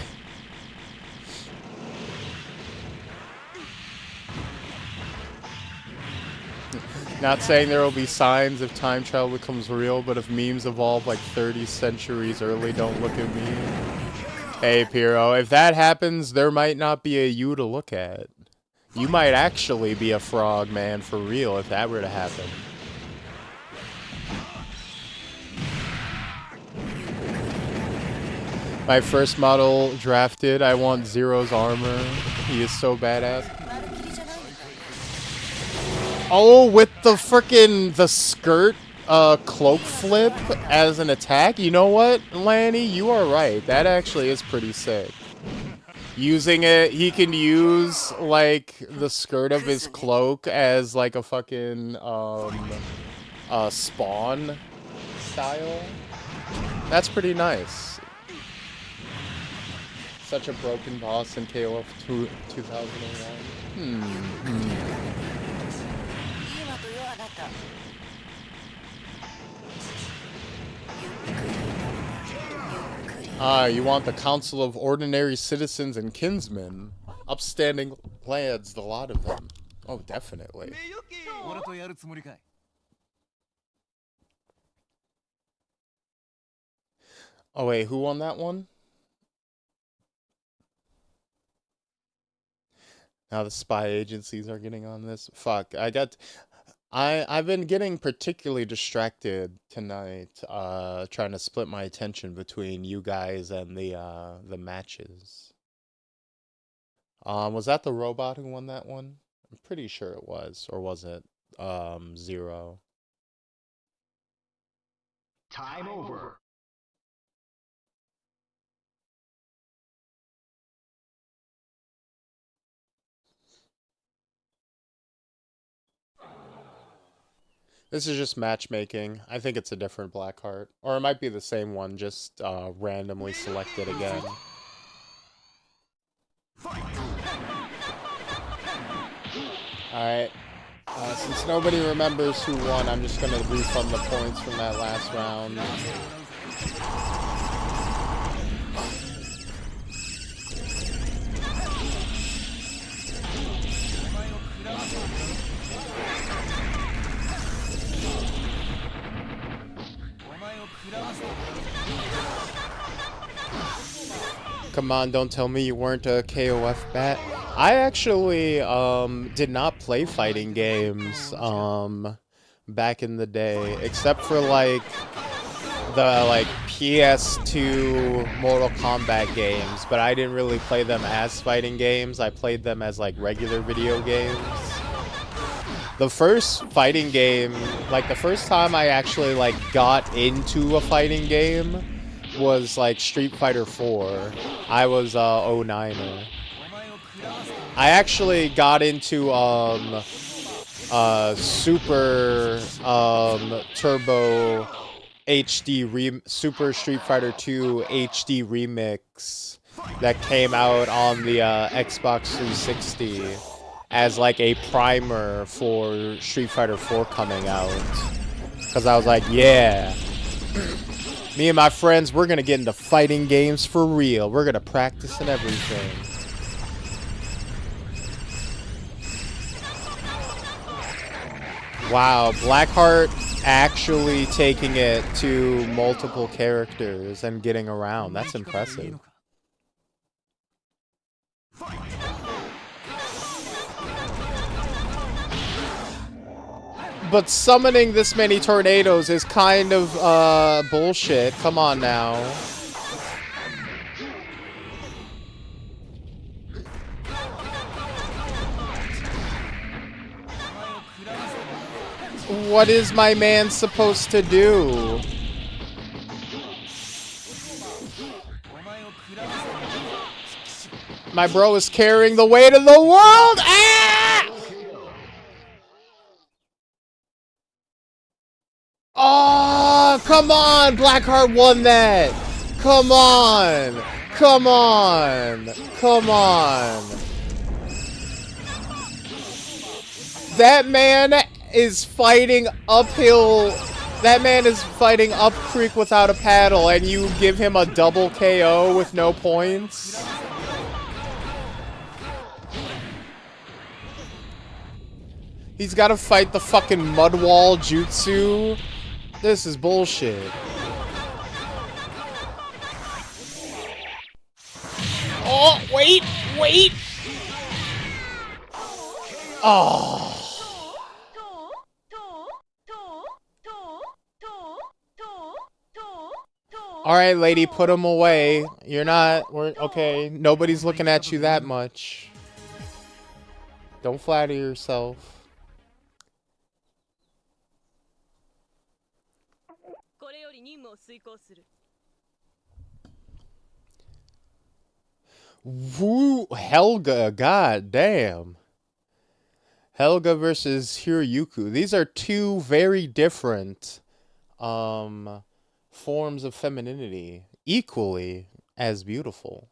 Not saying there will be signs if time travel becomes real, but if memes evolve like 30 centuries early, don't look at me. Hey, Pyro, if that happens, there might not be a you to look at. You might actually be a frog, man, for real, if that were to happen. My first model drafted, I want Zero's armor. He is so badass. Oh, with the frickin' the skirt cloak flip as an attack? You know what, Lanny? You are right. That actually is pretty sick. Using it, he can use, like, the skirt of his cloak as, like, a fucking, spawn style. That's pretty nice. Such a broken boss in KOF 2001. You want the Council of Ordinary Citizens and Kinsmen. Upstanding lads, the lot of them. Oh, definitely. Oh, wait, who won that one? Now the spy agencies are getting on this. Fuck, I've been getting particularly distracted tonight, trying to split my attention between you guys and the matches. Was that the robot who won that one? I'm pretty sure it was, or was it Zero?
Time over.
This is just matchmaking. I think it's a different Blackheart. Or it might be the same one, just randomly selected again. Alright. Since nobody remembers who won, I'm just going to refund the points from that last round. Come on, don't tell me you weren't a KOF bat. I actually did not play fighting games back in the day, except for like the PS2 Mortal Kombat games, but I didn't really play them as fighting games. I played them as like regular video games. The first fighting game, like the first time I actually like got into a fighting game was like Street Fighter 4. I was 09er. I actually got into Super Turbo HD Super Street Fighter 2 HD Remix that came out on the Xbox 360 as like a primer for Street Fighter 4 coming out. Because I was like, yeah. Me and my friends, we're gonna get into fighting games for real. We're gonna practice and everything. Wow, Blackheart actually taking it to multiple characters and getting around. That's impressive. But summoning this many tornadoes is kind of bullshit. Come on now. What is my man supposed to do? My bro is carrying the weight of the world! Ah! Oh, come on! Blackheart won that! Come on! Come on! Come on! That man is fighting uphill That man is fighting up creek without a paddle, and you give him a double KO with no points? He's got to fight the fucking mud wall jutsu. This is bullshit. Oh, wait, wait. Oh. All right, lady, put him away. You're not. We're okay. Nobody's looking at you that much. Don't flatter yourself. Woo, Helga, god damn. Helga versus Hiroyuku. These are two very different forms of femininity, equally as beautiful.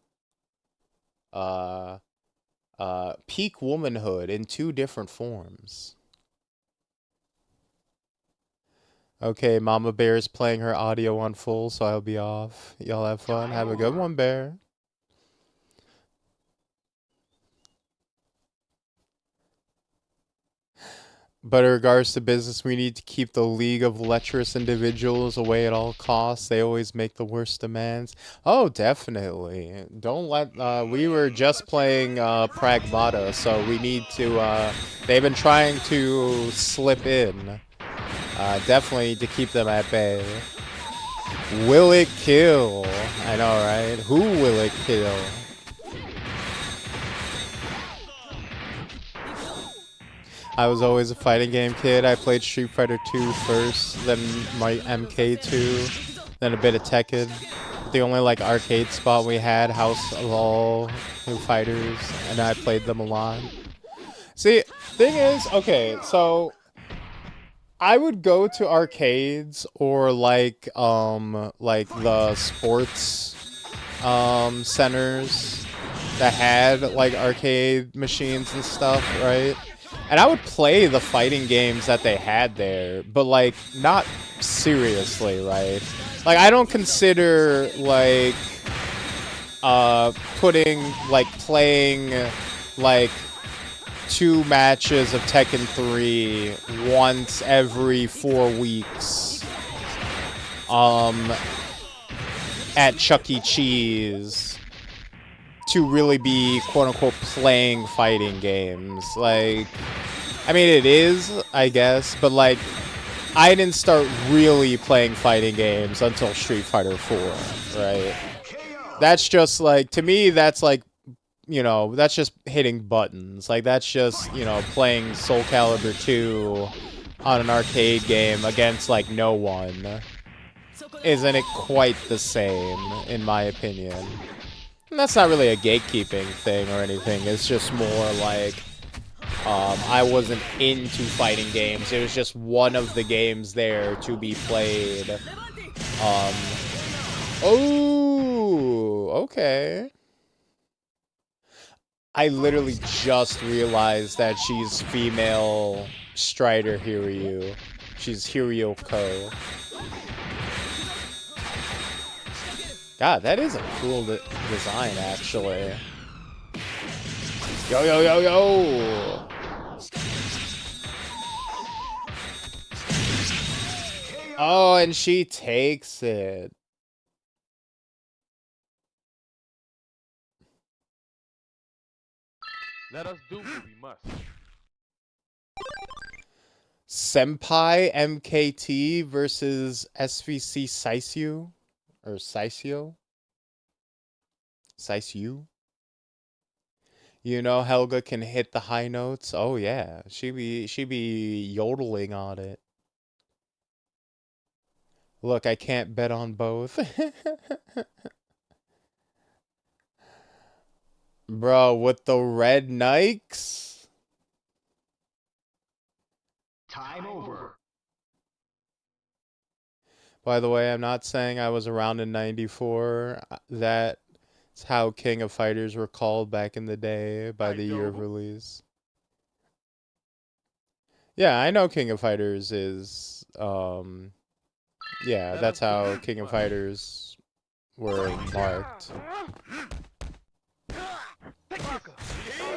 Peak womanhood in two different forms. Okay, Mama Bear is playing her audio on full, so I'll be off. Y'all have fun. Have a good one, Bear. But in regards to business, we need to keep the League of Lecherous Individuals away at all costs. They always make the worst demands. Oh, definitely. Don't let... we were just playing Pragmata, so we need to... they've been trying to slip in. Definitely to keep them at bay. Will it kill? I know, right? Who will it kill? I was always a fighting game kid. I played Street Fighter 2 first, then my MK2, then a bit of Tekken. The only like arcade spot we had, House of All New Fighters, and I played them a lot. See, thing is, okay, so I would go to arcades or like the sports centers that had like arcade machines and stuff, right? And I would play the fighting games that they had there, but like not seriously, right? Like I don't consider like playing like 2 matches of Tekken 3 once every 4 weeks at Chuck E. Cheese to really be quote-unquote playing fighting games. Like, I mean it is, I guess, but like I didn't start really playing fighting games until Street Fighter 4, right? That's just like, to me that's like, you know, that's just hitting buttons. Like, that's just, you know, playing Soul Calibur 2 on an arcade game against, like, no one. Isn't it quite the same, in my opinion? And that's not really a gatekeeping thing or anything. It's just more like, I wasn't into fighting games. It was just one of the games there to be played. Oh, okay. I literally just realized that she's female Strider Hiryu. She's Hiryoko. God, that is a cool design, actually. Yo, yo, yo, yo! Oh, and she takes it.
Let us do what we must.
Senpai MKT versus SVC Saisyu? Or Saisyu? Saisyu? You know Helga can hit the high notes? Oh yeah. She be yodeling on it. Look, I can't bet on both. Bro, with the red Nikes?
Time over.
By the way, I'm not saying I was around in 94. That's how King of Fighters were called back in the day by the year of release. Yeah, I know King of Fighters is Yeah, that's how King of Fighters were marked.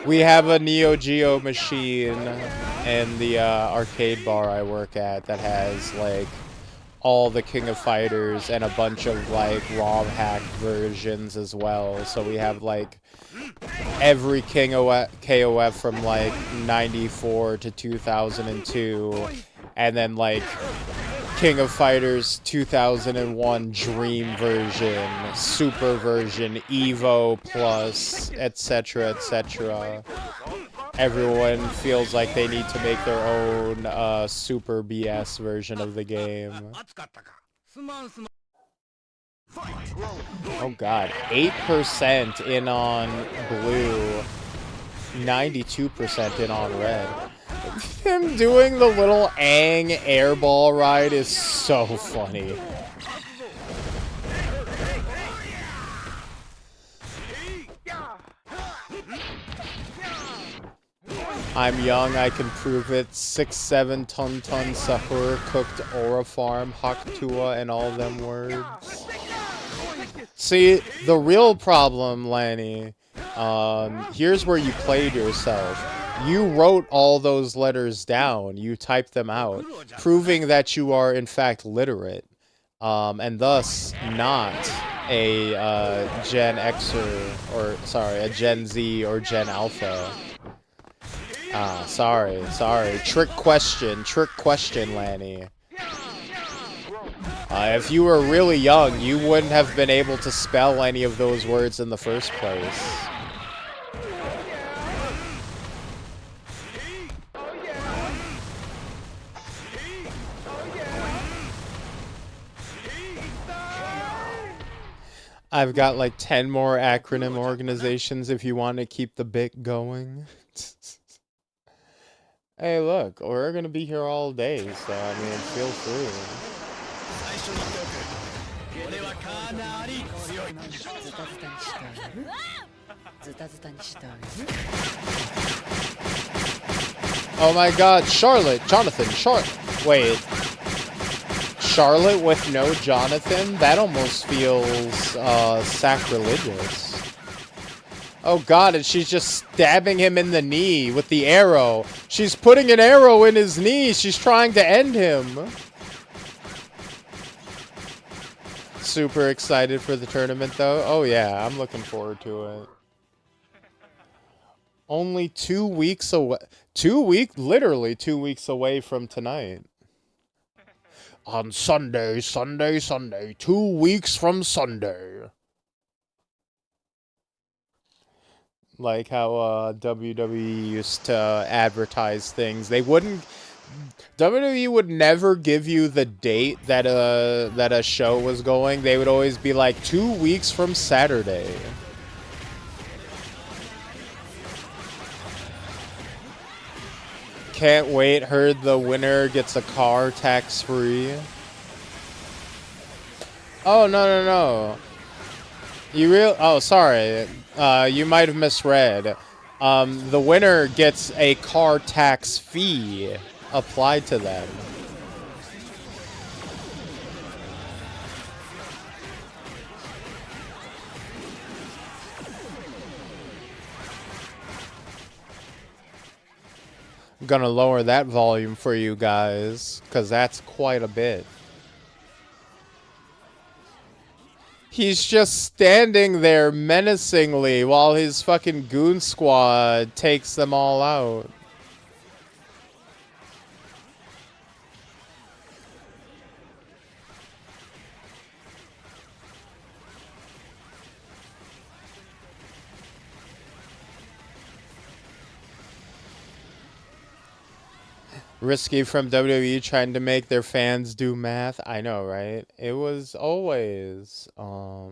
We have a Neo-Geo machine in the arcade bar I work at that has, like, all the King of Fighters and a bunch of, like, ROM hacked versions as well. So we have, like, every KOF from, like, 94 to 2002, and then, like, King of Fighters 2001 Dream version, Super version, Evo Plus, etc., etc. Everyone feels like they need to make their own Super BS version of the game. Oh god, 8% in on blue, 92% in on red. Him doing the little Aang airball ride is so funny. I'm young, I can prove it. 6'7" ton sahur, cooked aura farm, Haktua, and all them words. See, the real problem, Lanny, here's where you played yourself. You wrote all those letters down, you typed them out, proving that you are in fact literate, and thus not a Gen Xer, or sorry, a Gen Z or Gen Alpha. Ah, sorry. Trick question, Lanny. If you were really young, you wouldn't have been able to spell any of those words in the first place. I've got like 10 more acronym organizations if you want to keep the bit going. Hey, look, we're gonna be here all day, so I mean, feel free. Oh my god, Charlotte, Jonathan, wait. Charlotte with no Jonathan? That almost feels, sacrilegious. Oh god, and she's just stabbing him in the knee with the arrow. She's putting an arrow in his knee. She's trying to end him. Super excited for the tournament, though. Oh yeah, I'm looking forward to it. Only 2 weeks away. Literally 2 weeks away from tonight. On Sunday, 2 weeks from Sunday. Like how WWE used to advertise things. They wouldn't... WWE would never give you the date that a show was going. They would always be like, 2 weeks from Saturday. Can't wait. Heard the winner gets a car tax-free. Oh, no. Oh, sorry. You might have misread. The winner gets a car tax fee applied to them. I'm gonna lower that volume for you guys, because that's quite a bit. He's just standing there menacingly while his fucking goon squad takes them all out. Risky from WWE trying to make their fans do math. I know, right? It was always, I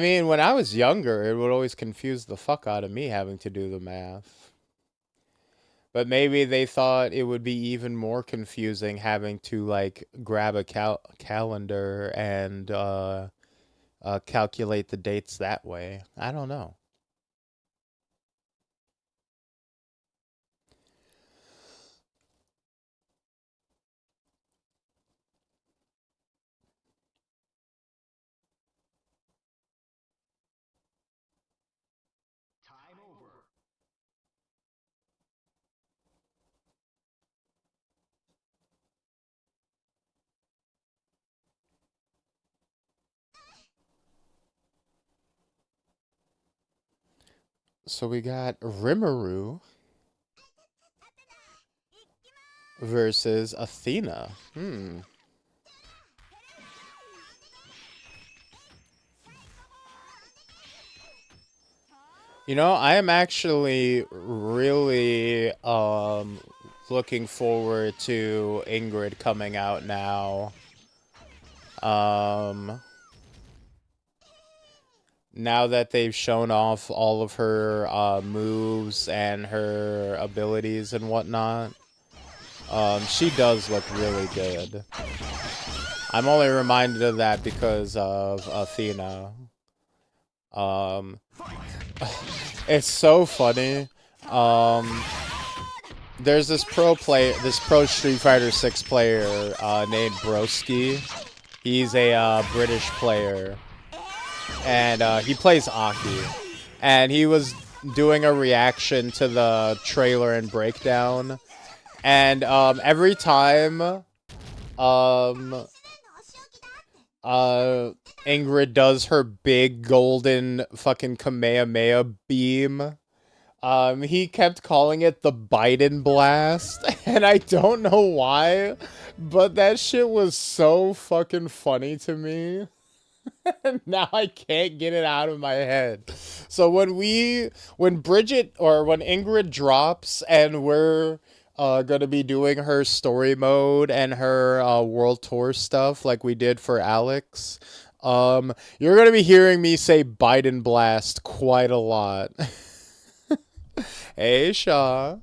mean, when I was younger, it would always confuse the fuck out of me having to do the math. But maybe they thought it would be even more confusing having to, like, grab a calendar and, calculate the dates that way. I don't know. So we got Rimuru versus Athena. You know, I am actually really looking forward to Ingrid coming out now. Now that they've shown off all of her moves and her abilities and whatnot, she does look really good. I'm only reminded of that because of Athena. It's so funny. There's this pro Street Fighter 6 player named Broski. He's a British player, and he plays Aki. And he was doing a reaction to the trailer and breakdown, and every time Ingrid does her big golden fucking Kamehameha beam, he kept calling it the Biden blast, and I don't know why, but that shit was so fucking funny to me. Now I can't get it out of my head. So when Ingrid drops and we're gonna be doing her story mode and her world tour stuff like we did for Alex, you're gonna be hearing me say Biden blast quite a lot. Hey, Shaw.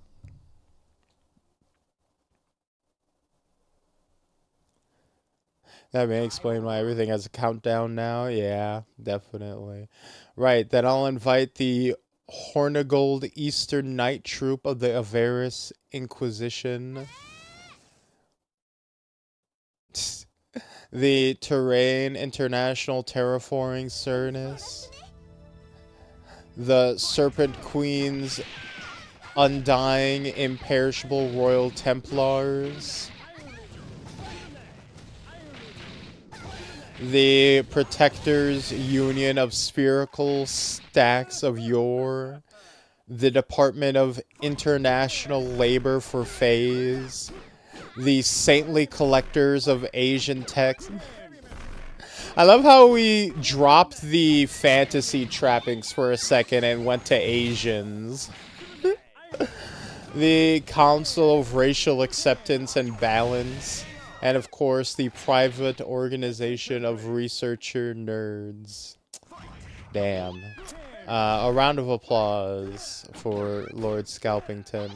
That may explain why everything has a countdown now. Yeah, definitely. Right, then I'll invite the Hornigold Eastern Night Troop of the Avaris Inquisition. The Terrain International Terraforming Cernus. The Serpent Queen's Undying Imperishable Royal Templars. The Protectors Union of Spherical Stacks of Yore. The Department of International Labor for Phase. The Saintly Collectors of Asian Texts. I love how we dropped the fantasy trappings for a second and went to Asians. The Council of Racial Acceptance and Balance. And of course, the Private Organization of Researcher Nerds. Damn. A round of applause for Lord Scalpington.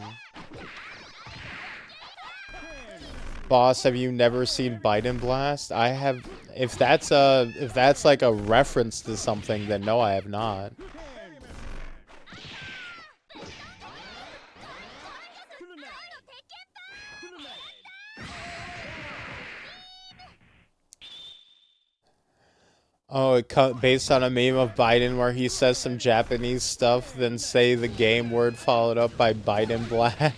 Boss, have you never seen Biden Blast? I have. If that's like a reference to something, then no, I have not. Oh, based on a meme of Biden where he says some Japanese stuff, then say the game word followed up by Biden Blast.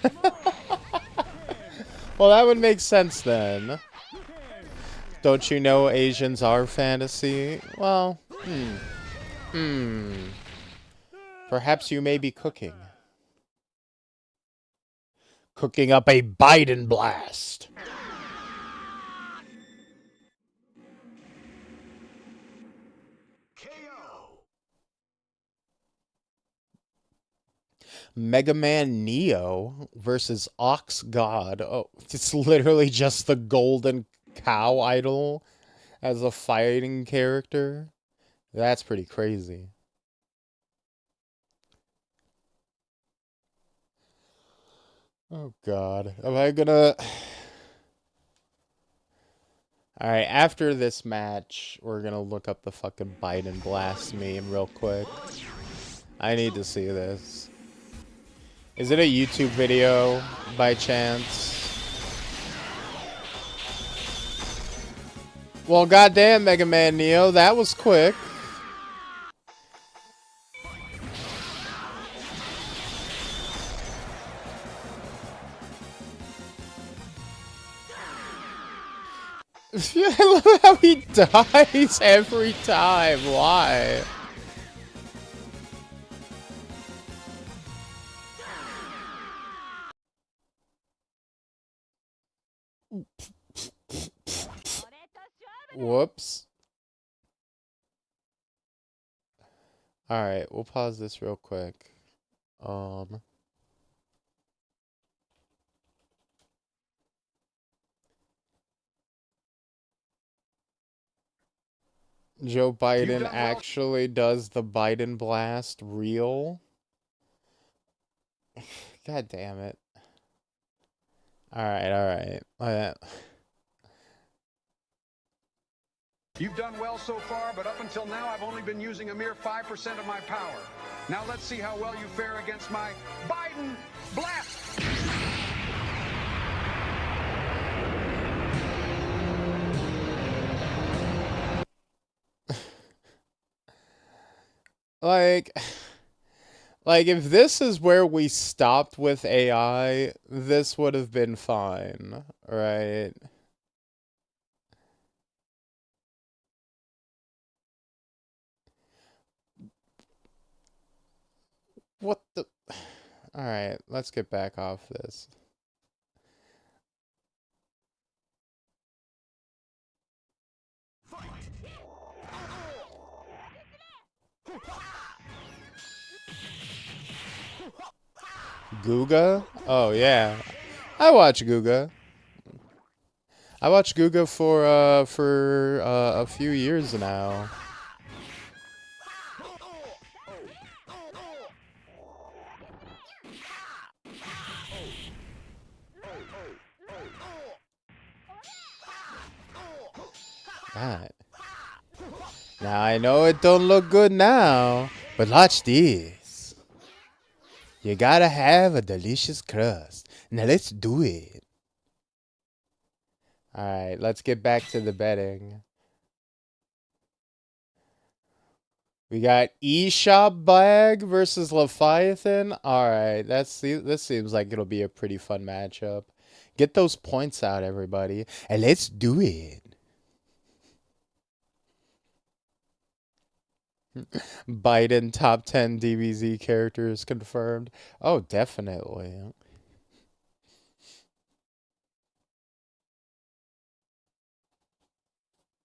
Well, that would make sense then. Don't you know Asians are fantasy? Well, Perhaps you may be cooking. Cooking up a Biden Blast. Mega Man Neo versus Ox God. Oh, it's literally just the golden cow idol as a fighting character. That's pretty crazy. Oh God, am I gonna... Alright, after this match, we're gonna look up the fucking Biden Blast meme real quick. I need to see this. Is it a YouTube video, by chance? Well, goddamn, Mega Man Neo, that was quick. I love how he dies every time. Why? Whoops. Alright, we'll pause this real quick. Joe Biden actually does the Biden blast real? God damn it. Alright.
You've done well so far, but up until now, I've only been using a mere 5% of my power. Now let's see how well you fare against my Biden blast!
Like, if this is where we stopped with AI, this would have been fine, right? What the... Alright, let's get back off this. Guga? Oh, yeah. I watch Guga. I watched Guga for a few years now. God. Now, I know it don't look good now, but watch this. You gotta have a delicious crust. Now, let's do it. Alright, let's get back to the betting. We got eShop Bag versus Leviathan. Alright, this seems like it'll be a pretty fun matchup. Get those points out, everybody. And let's do it. Biden top 10 DBZ characters confirmed. Oh, definitely.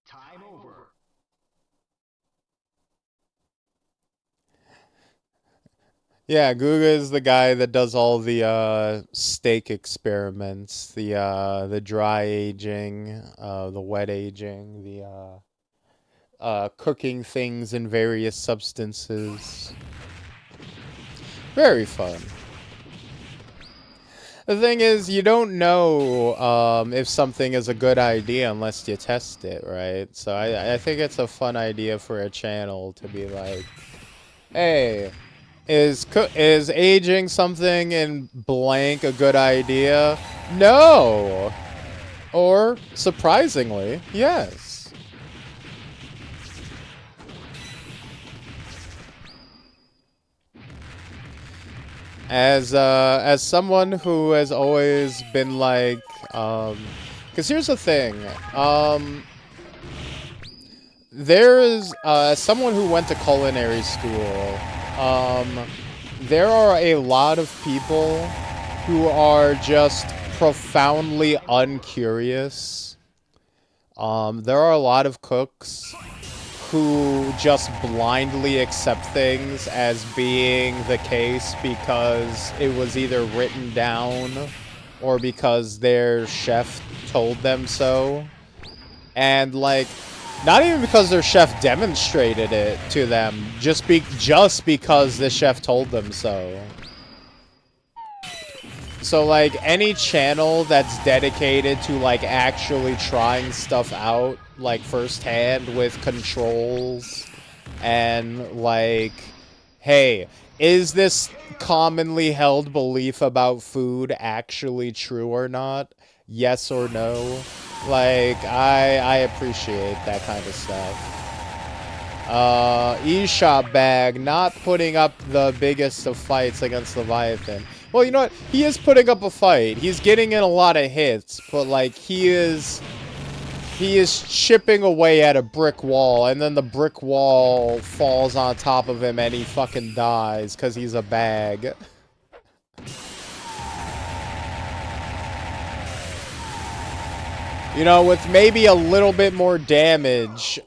Time over.
Yeah, Guga is the guy that does all the steak experiments, the dry aging, the wet aging, the cooking things in various substances. Very fun. The thing is, you don't know if something is a good idea unless you test it, right? So I think it's a fun idea for a channel to be like, hey, is aging something in blank a good idea? No! Or, surprisingly, yes. As someone who has always been like, because here's the thing, there is, someone who went to culinary school, there are a lot of people who are just profoundly uncurious. There are a lot of cooks who just blindly accept things as being the case because it was either written down or because their chef told them so. And, like, not even because their chef demonstrated it to them, just because the chef told them so. So, like, any channel that's dedicated to, like, actually trying stuff out, like, firsthand with controls and, like, hey, is this commonly held belief about food actually true or not? Yes or no? Like, I appreciate that kind of stuff. eShop Bag not putting up the biggest of fights against Leviathan. Well, you know what? He is putting up a fight. He's getting in a lot of hits, but, like, he is chipping away at a brick wall, and then the brick wall falls on top of him and he fucking dies because he's a bag. You know, with maybe a little bit more damage,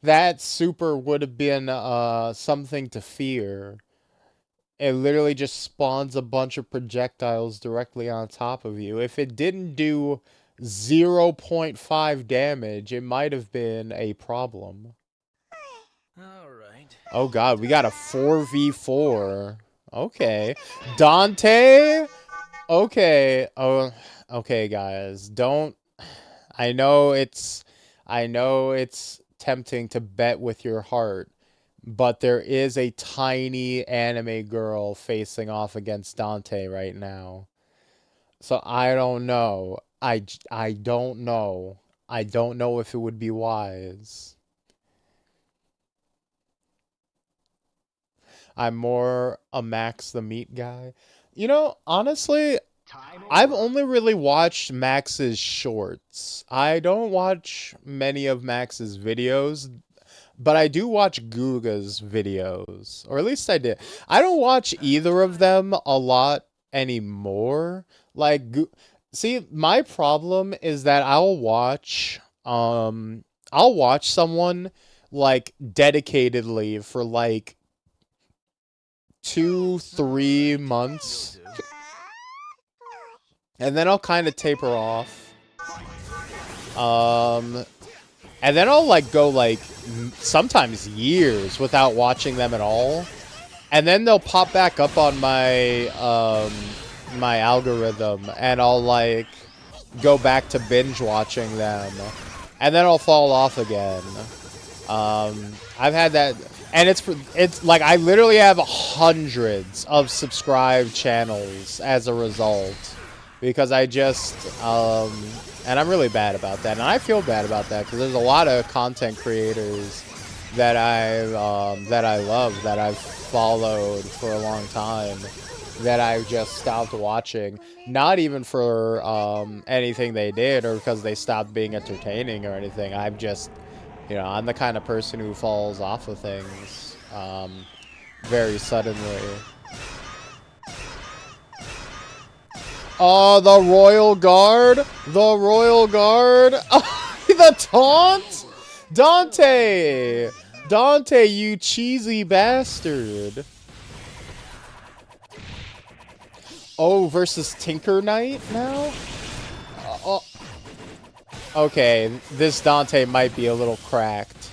that super would have been something to fear. It literally just spawns a bunch of projectiles directly on top of you. If it didn't do 0.5 damage, it might have been a problem.
Alright.
Oh god, we got a 4v4. Okay. Dante? Okay. Oh, okay, guys. Don't... I know it's tempting to bet with your heart, but there is a tiny anime girl facing off against Dante right now. So I don't know. I don't know. I don't know if it would be wise. I'm more a Max the Meat guy. You know, honestly, I've only really watched Max's shorts. I don't watch many of Max's videos, but I do watch Guga's videos. Or at least I did. I don't watch either of them a lot anymore. Like, see, my problem is that I'll watch someone, like, dedicatedly for, like, 2-3 months, and then I'll kind of taper off, and then I'll like go like sometimes years without watching them at all, and then they'll pop back up on my my algorithm, and I'll like go back to binge watching them, and then I'll fall off again. I've had that. And it's like I literally have hundreds of subscribed channels as a result, because I just and I'm really bad about that, and I feel bad about that because there's a lot of content creators that I love, that I've followed for a long time, that I've just stopped watching, not even for anything they did or because they stopped being entertaining or anything. I've just, you know, I'm the kind of person who falls off of things very suddenly. Oh, the Royal Guard! The Royal Guard! Oh, the taunt! Dante! Dante, you cheesy bastard! Oh, versus Tinker Knight now? Oh. Okay, this Dante might be a little cracked.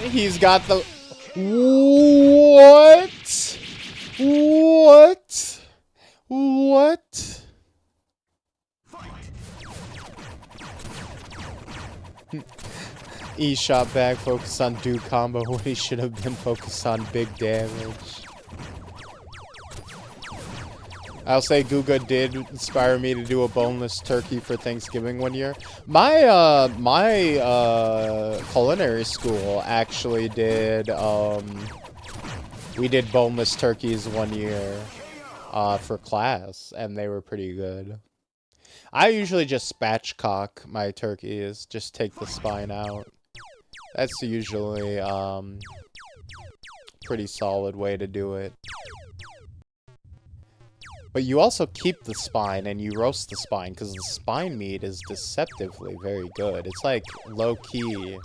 He's got the... What? What? What? E shot back, focus on do combo when he should have been focused on big damage. I'll say Guga did inspire me to do a boneless turkey for Thanksgiving one year. My culinary school actually did we did boneless turkeys one year for class, and they were pretty good. I usually just spatchcock my turkeys, just take the spine out. That's usually pretty solid way to do it. But you also keep the spine and you roast the spine, because the spine meat is deceptively very good. It's like low-key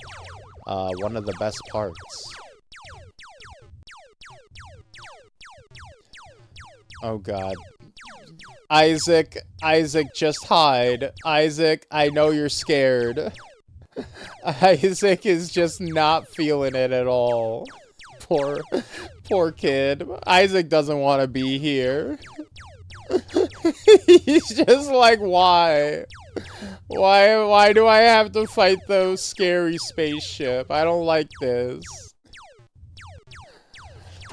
one of the best parts. Oh god. Isaac, just hide. Isaac, I know you're scared. Isaac is just not feeling it at all. Poor kid. Isaac doesn't want to be here. He's just like, why? Why do I have to fight those scary spaceship? I don't like this.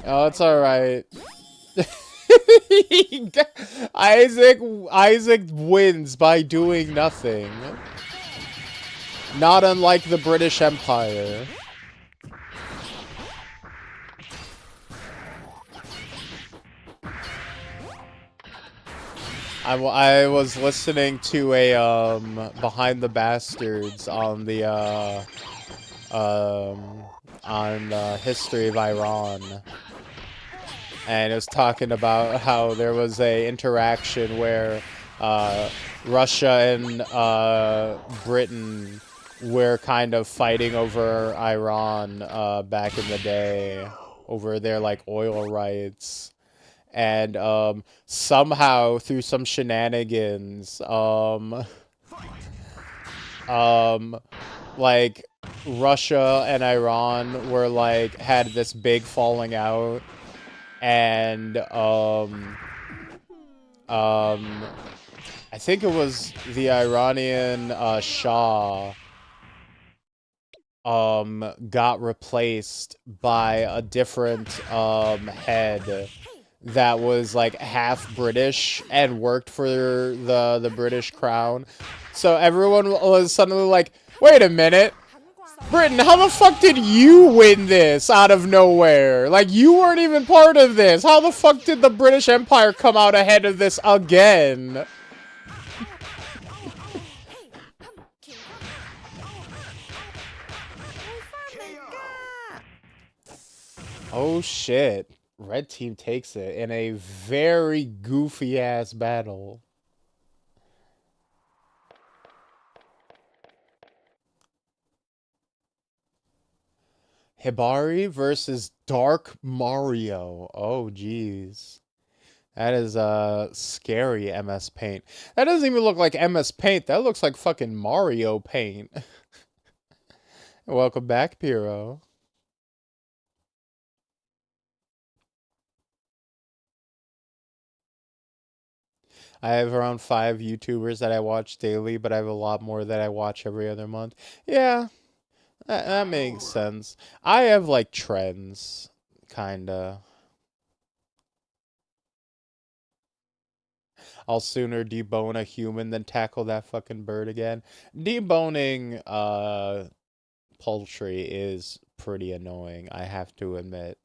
Oh, it's alright. Isaac wins by doing nothing. Not unlike the British Empire. I was listening to a Behind the Bastards on the history of Iran. and it was talking about how there was a interaction where Russia and Britain were kind of fighting over Iran back in the day over their like oil rights, and somehow through some shenanigans like Russia and Iran were like had this big falling out, and I think it was the Iranian Shah got replaced by a different head that was like half British and worked for the British crown. So everyone was suddenly like, wait a minute, Britain, how the fuck did you win this out of nowhere? Like, you weren't even part of this. How the fuck did the British Empire come out ahead of this again? Oh shit. Red team takes it in a very goofy ass battle. Hibari versus Dark Mario. Oh jeez. That is scary MS Paint. That doesn't even look like MS Paint. That looks like fucking Mario Paint. Welcome back, Piro. I have around 5 YouTubers that I watch daily, but I have a lot more that I watch every other month. Yeah, that makes sense. I have, like, trends, kinda. I'll sooner debone a human than tackle that fucking bird again. Deboning, poultry is pretty annoying, I have to admit.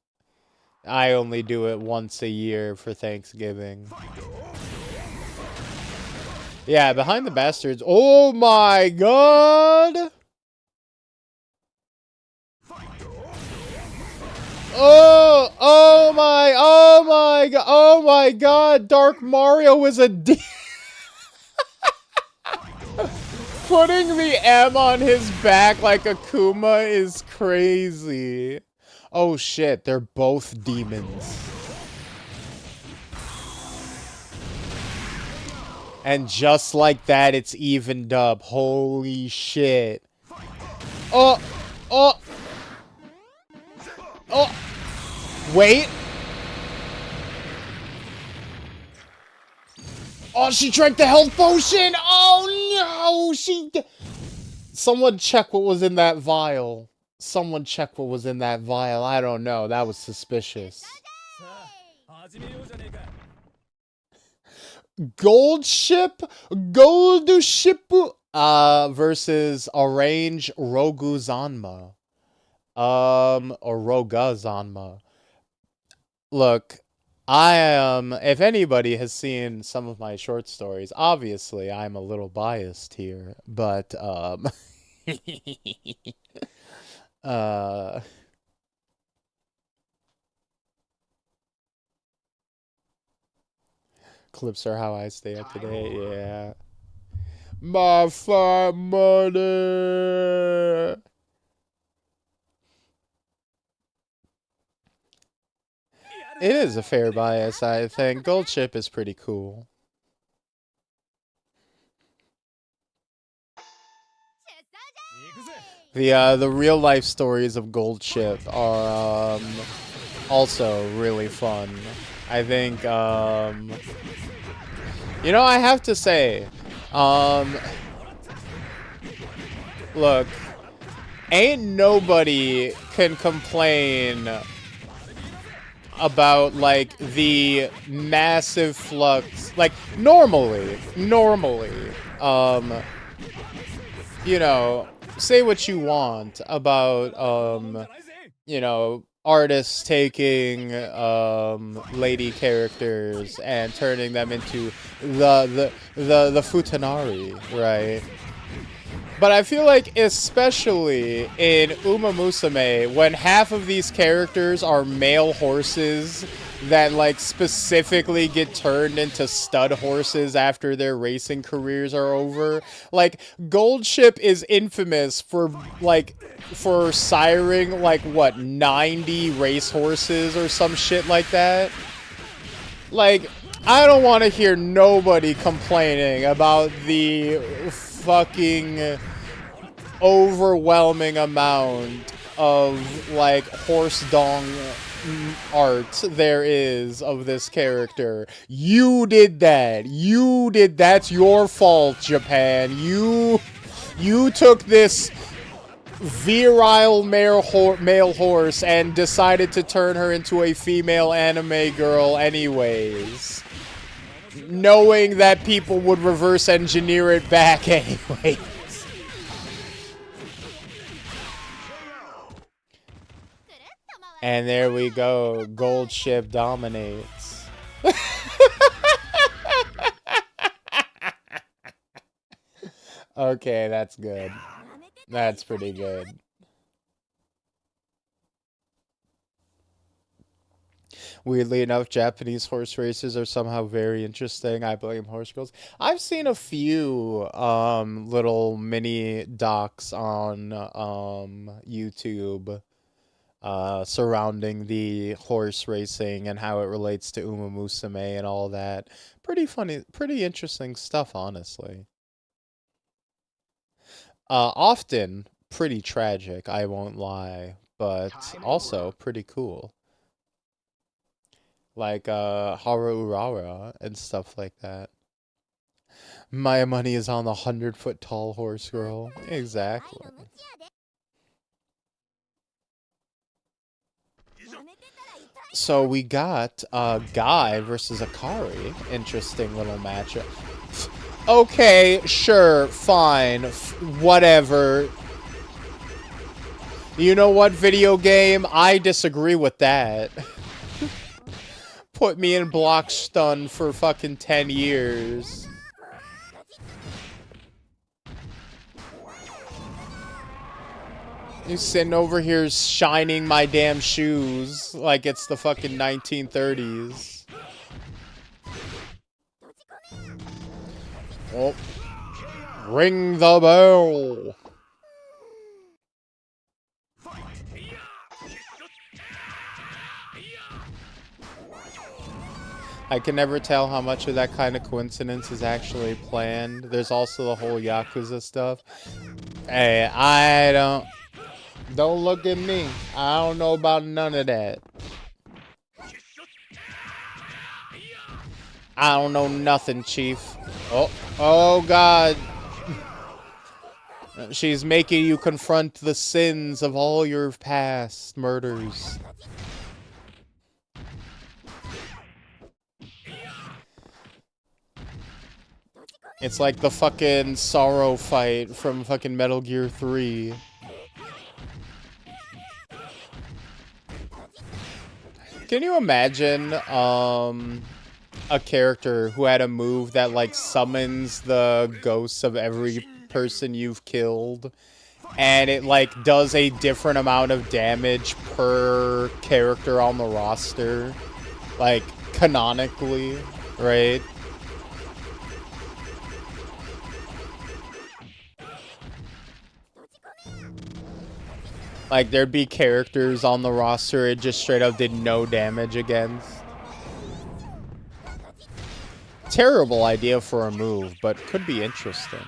I only do it once a year for Thanksgiving. Yeah, Behind the Bastards. Oh my god! Oh my god, Dark Mario is a D. Putting the M on his back like Akuma is crazy. Oh shit, they're both demons. And just like that, it's evened up. Holy shit. Oh! Wait. Oh, she drank the health potion! Oh no! Someone check what was in that vial. Someone check what was in that vial. I don't know. That was suspicious. Gold ship versus Arrange Roguzanma. Or Roguzanma. Look, I am, if anybody has seen some of my short stories, obviously I'm a little biased here, but clips are how I stay up to date, yeah. My fat money! It is a fair bias, I think. Gold Chip is pretty cool. The real life stories of Gold Chip are also really fun. I think you know, I have to say, look, ain't nobody can complain about, like, the massive flux. Like, normally, you know, say what you want about, you know, artists taking, lady characters and turning them into the futanari, right? But I feel like, especially in Uma Musume, when half of these characters are male horses that, like, specifically get turned into stud horses after their racing careers are over. Like, Goldship is infamous for, like, for siring, like, what, 90 race horses or some shit like that? Like, I don't want to hear nobody complaining about the fucking overwhelming amount of, like, horse dong art there is of this character. You did that. That's your fault, Japan. You took this virile male horse and decided to turn her into a female anime girl anyways, knowing that people would reverse engineer it back anyways. And there we go. Goldship dominates. Okay, that's good. That's pretty good. Weirdly enough, Japanese horse races are somehow very interesting. I blame horse girls. I've seen a few little mini docs on YouTube surrounding the horse racing and how it relates to Uma Musume and all that. Pretty funny, pretty interesting stuff, honestly. Often pretty tragic, I won't lie, but also pretty cool. Like Haru Urara and stuff like that. My money is on the 100-foot tall horse girl. Exactly. So we got Guy versus Akari. Interesting little matchup. Okay, sure, fine, whatever. You know what, video game? I disagree with that. Put me in block stun for fucking 10 years. You sitting over here shining my damn shoes like it's the fucking 1930s. Oh. Ring the bell. I can never tell how much of that kind of coincidence is actually planned. There's also the whole Yakuza stuff. Hey, I don't look at me. I don't know about none of that. I don't know nothing, Chief. Oh God. She's making you confront the sins of all your past murders. It's like the fucking Sorrow fight from fucking Metal Gear 3. Can you imagine, a character who had a move that, like, summons the ghosts of every person you've killed, and it, like, does a different amount of damage per character on the roster, like, canonically, right? Like, there'd be characters on the roster it just straight up did no damage against. Terrible idea for a move, but could be interesting.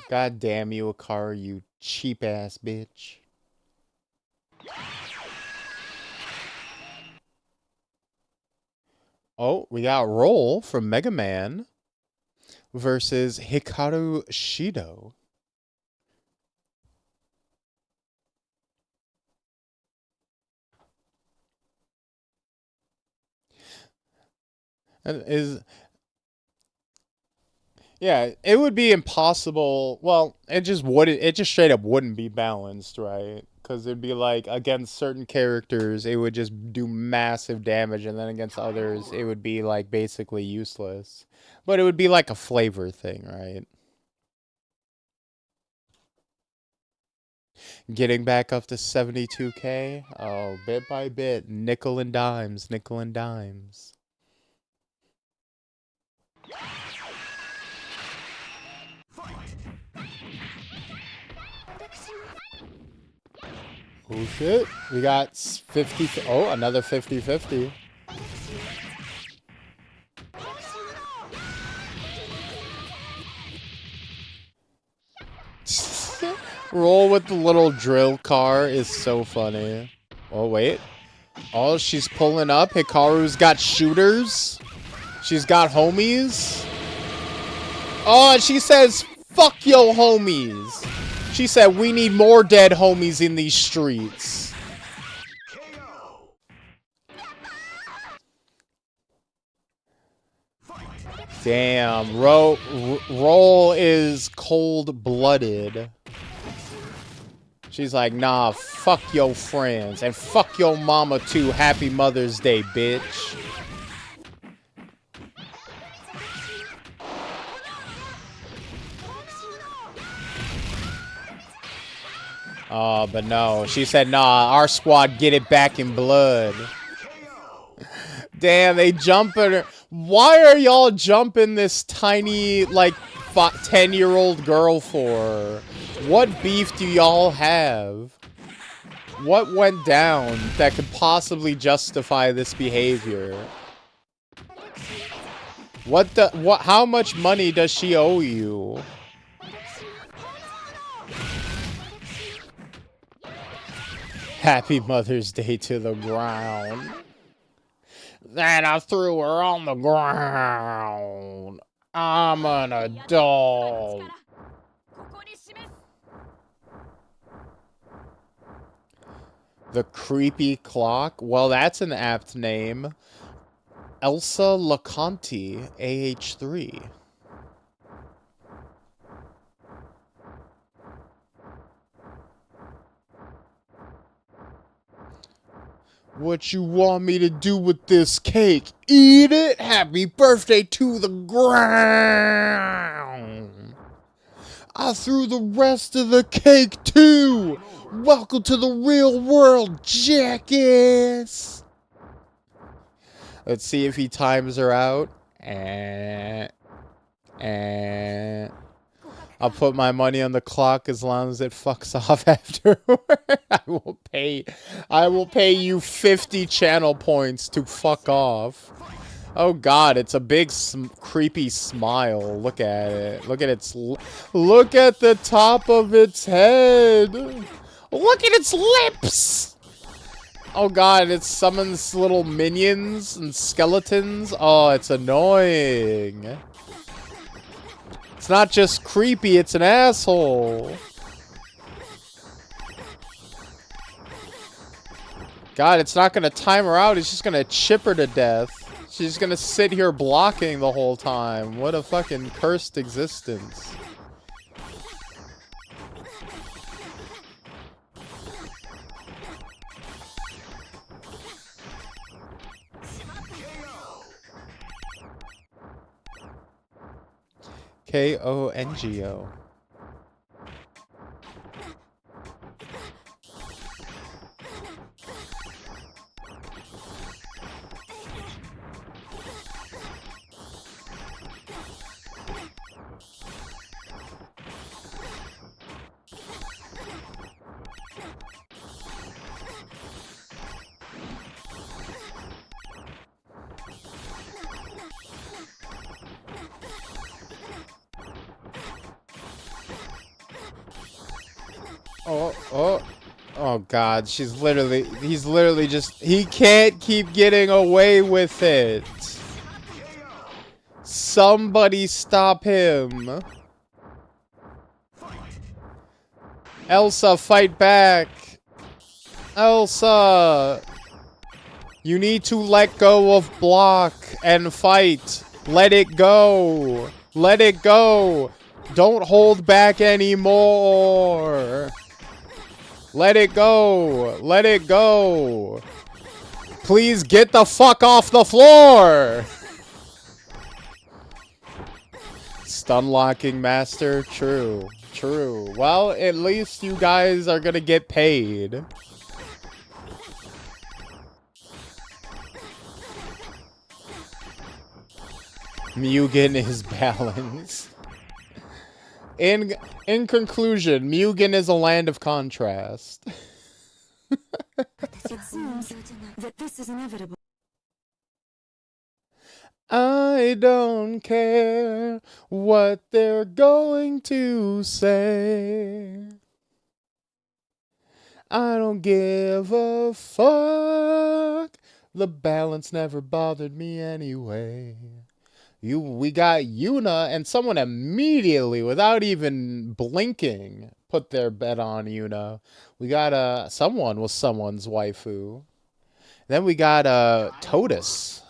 God damn you, Akari, you cheap-ass bitch. Oh, we got Roll from Mega Man versus Hikaru Shido. Yeah, it would be impossible. Well, it just straight up wouldn't be balanced, right? Because it'd be like, against certain characters, it would just do massive damage, and then against others, it would be like basically useless. But it would be like a flavor thing, right? Getting back up to 72K? Oh, bit by bit. Nickel and dimes, nickel and dimes. Oh shit, we got 50, oh, another 50-50. Roll with the little drill car is so funny. Oh wait. Oh, she's pulling up. Hikaru's got shooters. She's got homies. Oh, and she says, fuck yo homies. She said, we need more dead homies in these streets. Damn, Roll is cold-blooded. She's like, nah, fuck your friends. And fuck your mama too. Happy Mother's Day, bitch. Oh, but no. She said, nah, our squad get it back in blood. Damn, they jumping her. Why are y'all jumping this tiny, like, 10-year-old girl for? What beef do y'all have? What went down that could possibly justify this behavior? How much money does she owe you? Happy Mother's Day to the ground. Then I threw her on the ground. I'm an adult. The creepy clock? Well, that's an apt name. Elsa Laconti, AH3. What you want me to do with this cake? Eat it? Happy birthday to the ground. I threw the rest of the cake too. Welcome to the real world, jackass. Let's see if he times her out. I'll put my money on the clock as long as it fucks off afterward. I will pay you 50 channel points to fuck off. Oh god, it's a big creepy smile. Look at it. Look at the top of its head. Look at its lips. Oh god, it summons little minions and skeletons. Oh, it's annoying. It's not just creepy, it's an asshole. God, it's not gonna time her out, it's just gonna chip her to death. She's gonna sit here blocking the whole time. What a fucking cursed existence. Kongo. Oh god, he's literally just, he can't keep getting away with it. Somebody stop him. Elsa, fight back. Elsa. You need to let go of block and fight. Let it go. Let it go. Don't hold back anymore. Let it go. Let it go. Please get the fuck off the floor. Stun locking master. True. True. Well, at least you guys are gonna get paid. M.U.G.E.N is balance. In conclusion, M.U.G.E.N is a land of contrast.
It seems that this is inevitable.
I don't care what they're going to say. I don't give a fuck. The balance never bothered me anyway. We got Yuna, and someone immediately, without even blinking, put their bet on Yuna. We got someone was someone's waifu. Then we got Totus.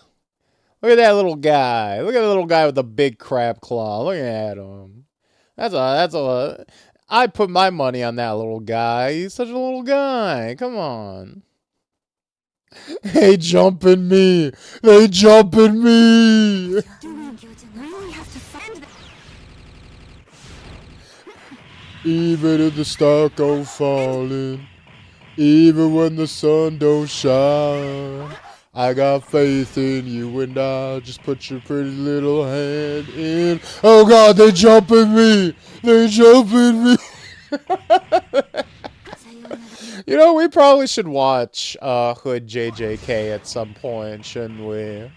Look at that little guy. Look at the little guy with the big crab claw. Look at him. I put my money on that little guy. He's such a little guy. Come on. They jumping me. They jumping me. Even if the star go falling, even when the sun don't shine, I got faith in you and I. Just put your pretty little hand in. Oh God, they jumping me. They jumping me. You know, we probably should watch Hood JJK at some point, shouldn't we?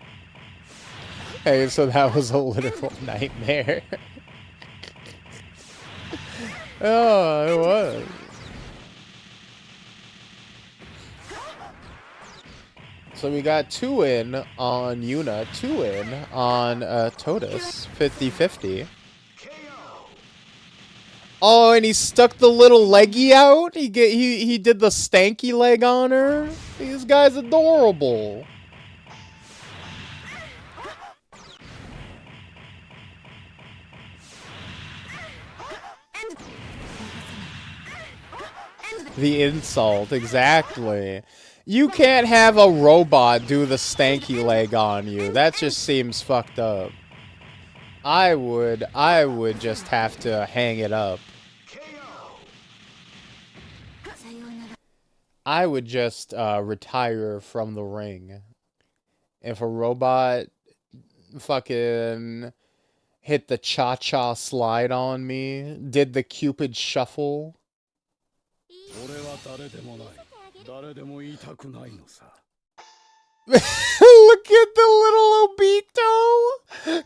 Hey, so that was a literal nightmare. Oh, it was. So we got 2-in on Yuna, 2-in on Totus, 50-50. Oh, and he stuck the little leggy out. He did the stanky leg on her. This guy's adorable. The insult, exactly. You can't have a robot do the stanky leg on you. That just seems fucked up. I would just have to hang it up. I would just retire from the ring. If a robot fucking hit the cha-cha slide on me, did the Cupid shuffle. Look at the little Obito.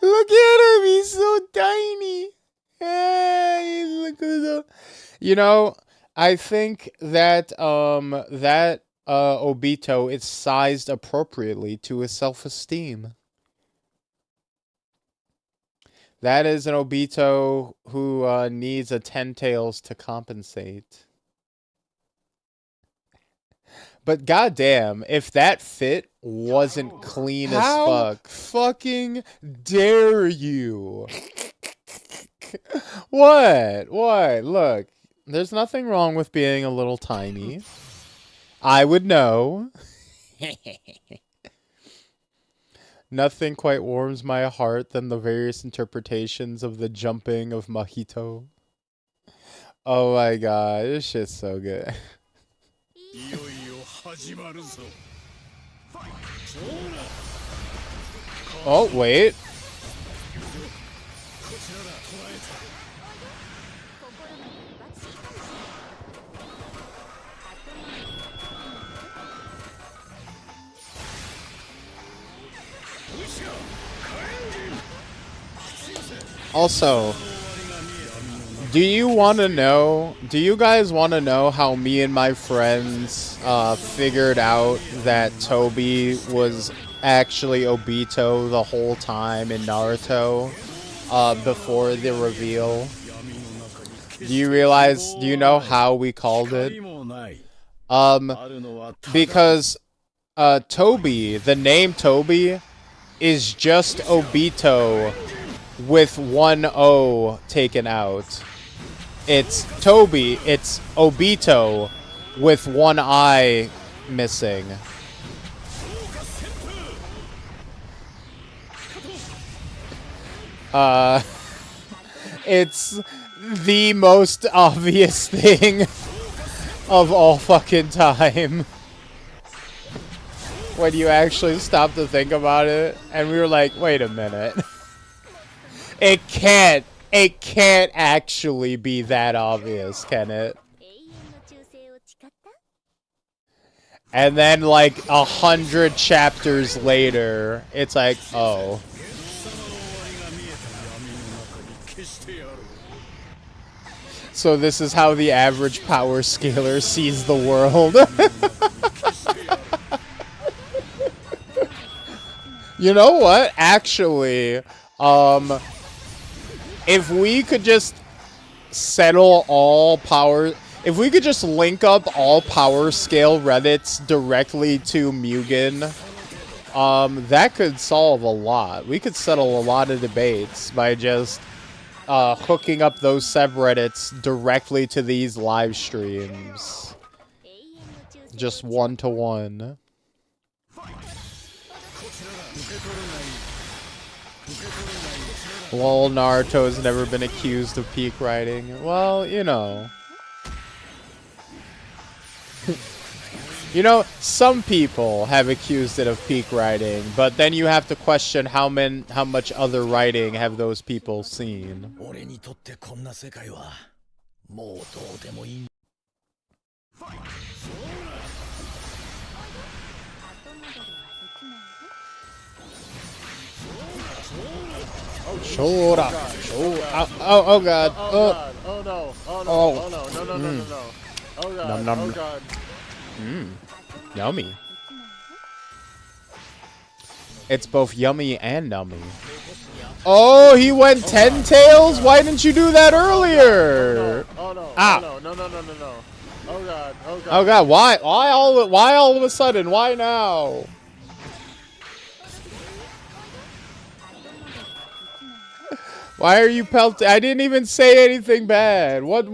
Look at him. He's so tiny. Hey, look at the. You know, I think that Obito is sized appropriately to his self-esteem. That is an Obito who needs a 10 tails to compensate. But goddamn, if that fit wasn't clean as fuck. Fucking dare you? What? What? Look, there's nothing wrong with being a little tiny. I would know. Nothing quite warms my heart than the various interpretations of the jumping of Mahito. Oh my god, this shit's so good. Oh, wait. Also, do you guys want to know how me and my friends figured out that Tonbey was actually Obito the whole time in Naruto before the reveal? Do you know how we called it? Because Tonbey, the name Tonbey, is just Obito with one O taken out. It's Tonbey, it's Obito with one eye missing. It's the most obvious thing of all fucking time. When you actually stop to think about it, and we were like, wait a minute. It can't actually be that obvious, can it? And then like 100 chapters later, it's like, oh. So this is how the average power scaler sees the world. You know what? Actually, if we could just settle all power... If we could just link up all power scale Reddits directly to M.U.G.E.N, that could solve a lot. We could settle a lot of debates by just hooking up those subreddits directly to these live streams. Just one-to-one. Well, Naruto's never been accused of peak writing. Well, you know. You know, some people have accused it of peak writing, but then you have to question how much other writing have those people seen. Shora. Oh god.
Oh no. Oh no. Oh no. No. Oh god.
Num, num.
Oh god.
Yummy. It's both yummy and nummy. Oh, he went 10 tails? Why didn't you do that earlier?
Oh no.
Ah.
Oh no. No. Oh god. Oh god.
Oh god, why all of a sudden? Why now? Why are you pelting? I didn't even say anything bad. What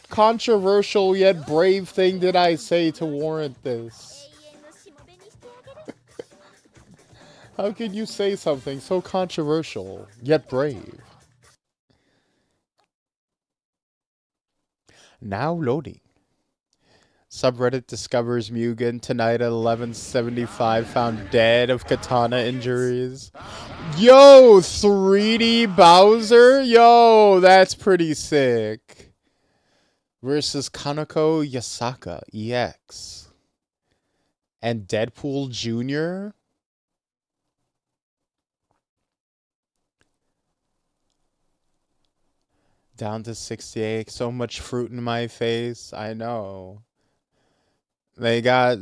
controversial yet brave thing did I say to warrant this? How could you say something so controversial yet brave? Now loading. Subreddit discovers M.U.G.E.N tonight at 11:75 found dead of katana injuries. Yo, 3D Bowser? Yo, that's pretty sick. Versus Kaneko Yasaka EX. And Deadpool Jr.? Down to 68. So much fruit in my face. I know. They got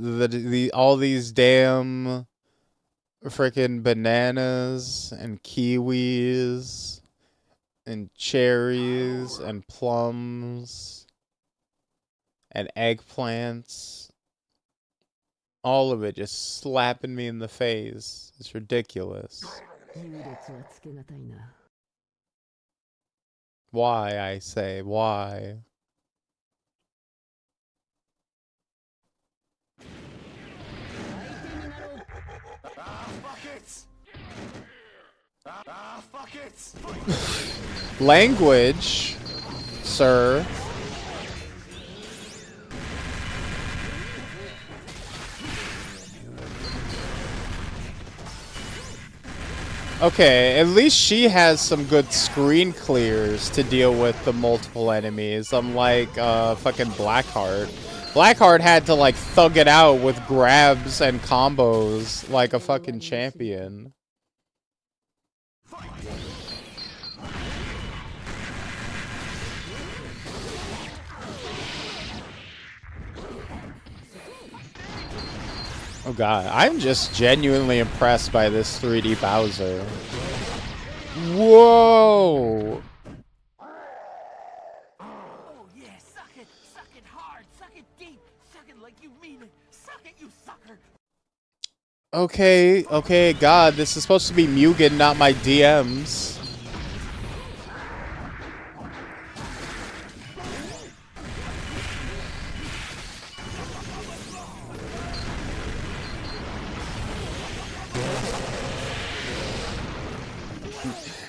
all these damn freaking bananas and kiwis and cherries and plums and eggplants. All of it just slapping me in the face. It's ridiculous. Why, I say, why? Language, sir. Okay, at least she has some good screen clears to deal with the multiple enemies, unlike fucking Blackheart. Blackheart had to like thug it out with grabs and combos like a fucking champion. Oh god, I'm just genuinely impressed by this 3D Bowser. Whoa!
Oh yeah, suck it hard, suck it deep, suck it like you mean it, suck it, you sucker.
Okay, god, this is supposed to be M.U.G.E.N, not my DMs.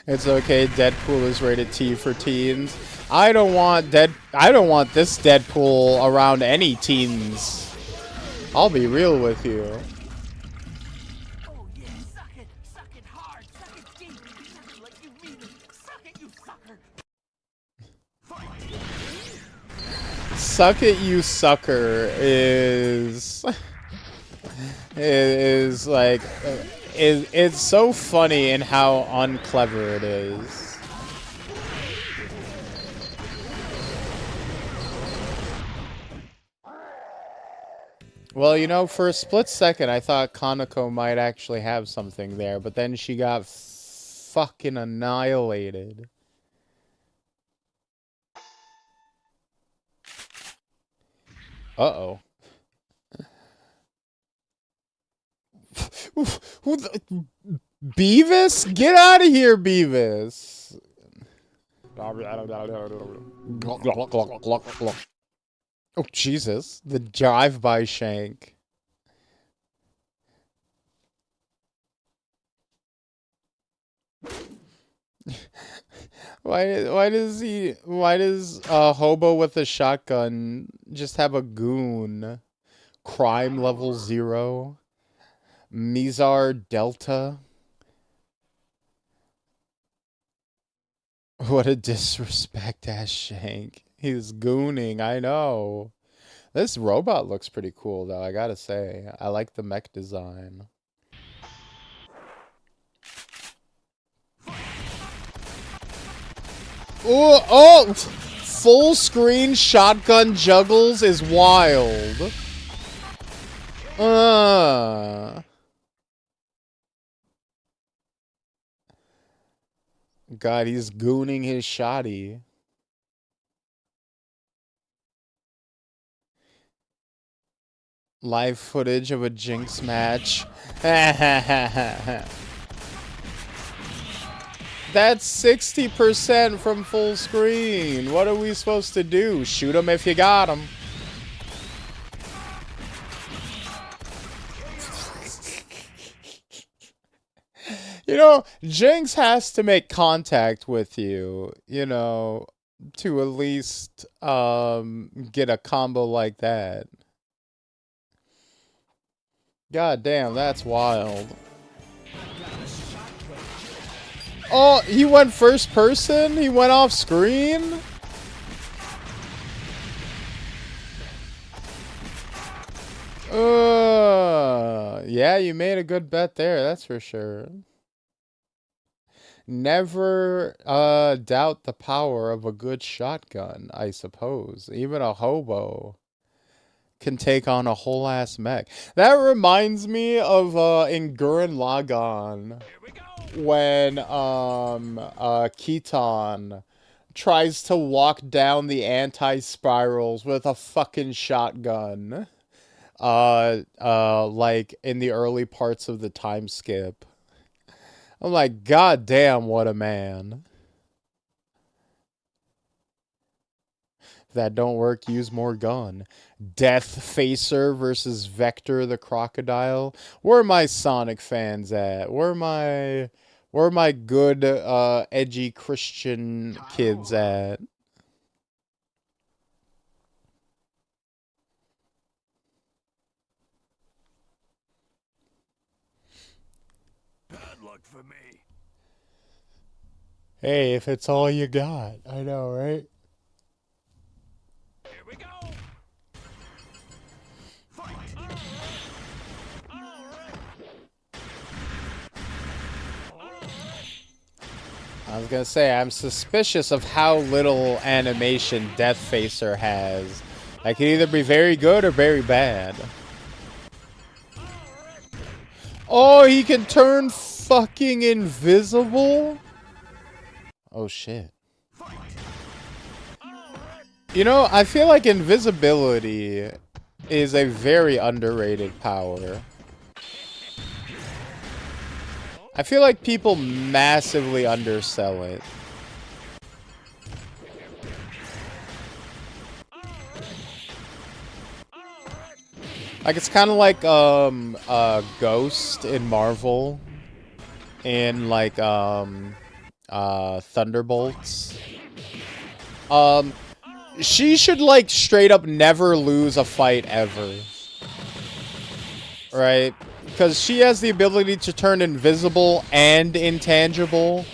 It's okay, Deadpool is rated T for teens. I don't want this Deadpool around any teens. I'll be real with you.
Oh yeah, suck it hard, suck it deep, suck it like you mean it, suck it, you sucker.
Suck it, you sucker is like it's so funny in how unclever it is. Well, you know, for a split second, I thought Kaneko might actually have something there, but then she got fucking annihilated. Uh-oh. Beavis? Get out of here, Beavis! Oh, Jesus. The drive-by shank. Why does a hobo with a shotgun just have a goon? Crime level 0? Mizar Delta? What a disrespect-ass shank. He's gooning, I know. This robot looks pretty cool, though, I gotta say. I like the mech design. Oh! Full screen shotgun juggles is wild. God, he's gooning his shotty. Live footage of a Jinx match. That's 60% from full screen. What are we supposed to do? Shoot him if you got him. You know, Jinx has to make contact with you, you know, to at least get a combo like that. God damn, that's wild. Oh, he went first person? He went off screen? Yeah, you made a good bet there, that's for sure. Never doubt the power of a good shotgun, I suppose. Even a hobo can take on a whole ass mech. That reminds me of in Gurren Lagann when Keaton tries to walk down the anti-spirals with a fucking shotgun. Like in the early parts of the time skip. I'm like, God damn, what a man. If that don't work, use more gun. Death Facer versus Vector the Crocodile. Where are my Sonic fans at? Where are my good, edgy Christian kids at?
Bad luck for me.
Hey, if it's all you got. I know, right?
Here we go.
I was gonna say, I'm suspicious of how little animation Death Facer has. That can either be very good or very bad. Oh, he can turn fucking invisible? Oh, shit. You know, I feel like invisibility is a very underrated power. I feel like people massively undersell it. Like, it's kind of like, Ghost in Marvel. And, like, thunderbolts. She should, like, straight up never lose a fight ever. Right? Because she has the ability to turn invisible and intangible.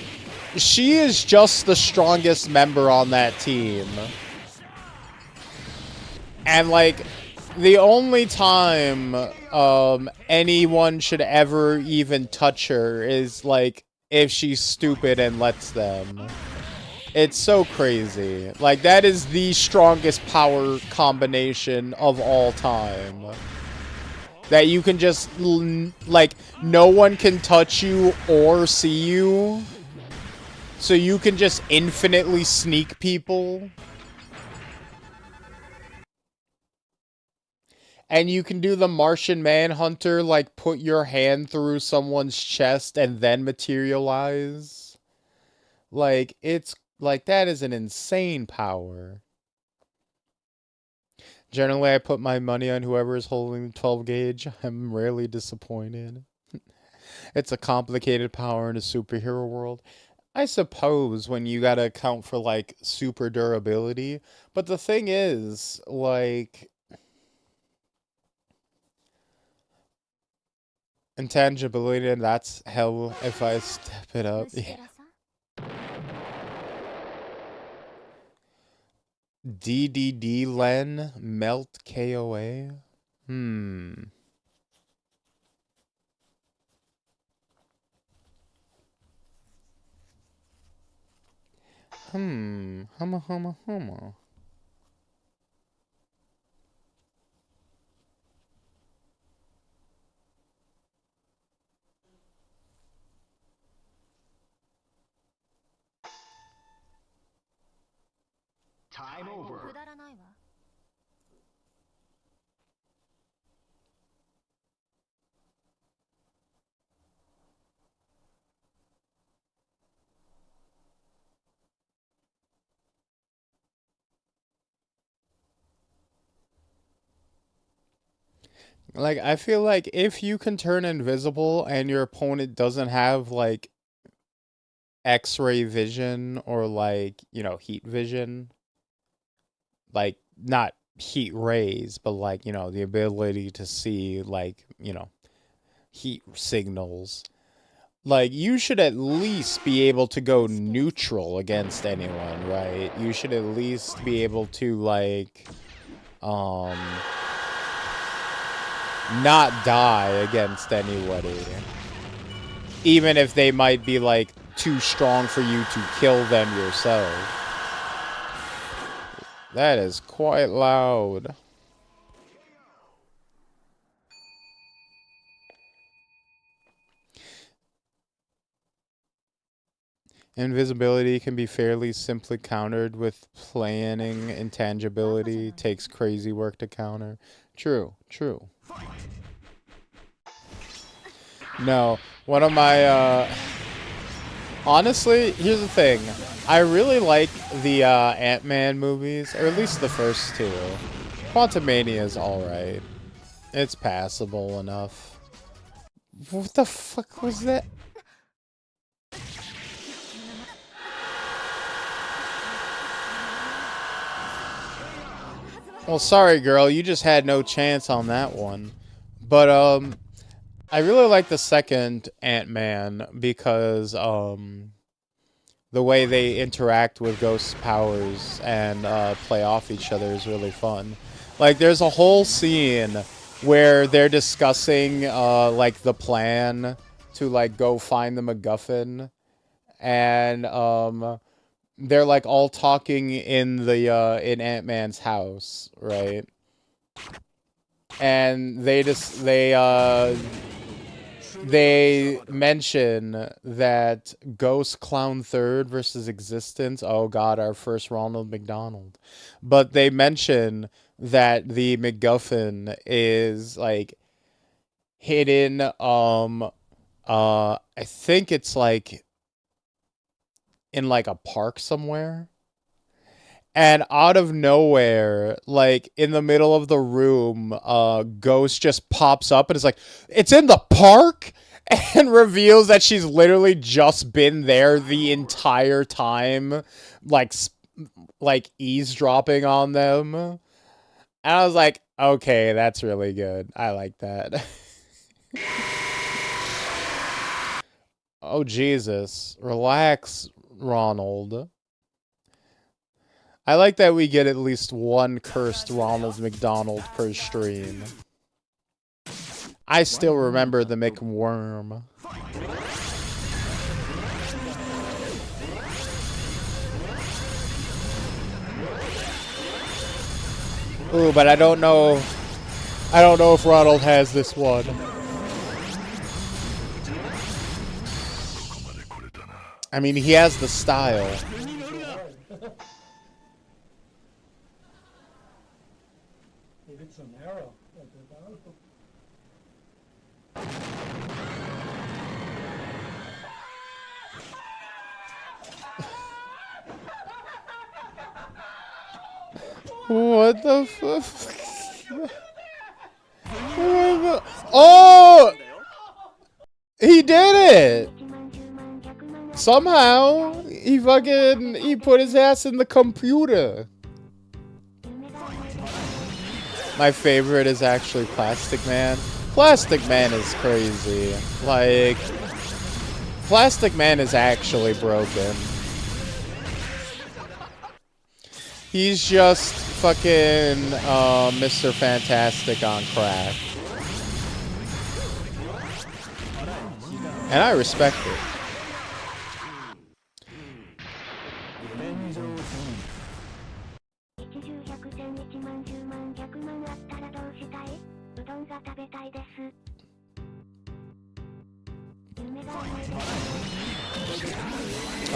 She is just the strongest member on that team. And, like, the only time anyone should ever even touch her is, like, if she's stupid and lets them. It's so crazy. Like, that is the strongest power combination of all time. That you can just, like, no one can touch you or see you. So you can just infinitely sneak people. And you can do the Martian Manhunter, like, put your hand through someone's chest and then materialize. Like, it's, like, that is an insane power. Generally, I put my money on whoever is holding the 12 gauge. I'm rarely disappointed. It's a complicated power in a superhero world. I suppose when you gotta account for, like, super durability. But the thing is, like, intangibility, and that's hell if I step it up. Yeah. DDD Len Melt KOA? Humma.
Time over.
Like, I feel like if you can turn invisible and your opponent doesn't have, like, X-ray vision or, like, you know, heat vision, like, not heat rays, but, like, you know, the ability to see, like, you know, heat signals. Like, you should at least be able to go neutral against anyone, right? You should at least be able to, like, not die against anybody. Even if they might be, like, too strong for you to kill them yourself. That is quite loud. Invisibility can be fairly simply countered with planning. Intangibility takes crazy work to counter. True. No, one of my, honestly, here's the thing. I really like the, Ant-Man movies, or at least the first two. Quantumania is alright. It's passable enough. What the fuck was that? Well, sorry, girl. You just had no chance on that one. But, I really like the second Ant-Man because, the way they interact with Ghost's powers and, play off each other is really fun. Like, there's a whole scene where they're discussing, like, the plan to, like, go find the MacGuffin. And, they're, like, all talking in the, in Ant-Man's house, right? And they mention that Ghost Clown Third versus Existence. Oh god, our first Ronald McDonald. But they mention that the MacGuffin is, like, hidden, I think it's, like, in, like, a park somewhere. And out of nowhere, like, in the middle of the room, Ghost just pops up and is like, "It's in the park?" and reveals that she's literally just been there the entire time, like eavesdropping on them. And I was like, okay, that's really good. I like that. Oh, Jesus. Relax, Ronald. I like that we get at least one cursed Ronald McDonald per stream. I still remember the McWorm. Ooh, but I don't know if Ronald has this one. I mean, he has the style. What the fuck? Oh! He did it! Somehow, he put his ass in the computer. My favorite is actually Plastic Man. Plastic Man is crazy. Like, Plastic Man is actually broken. He's just fucking Mr. Fantastic on crack. And I respect it.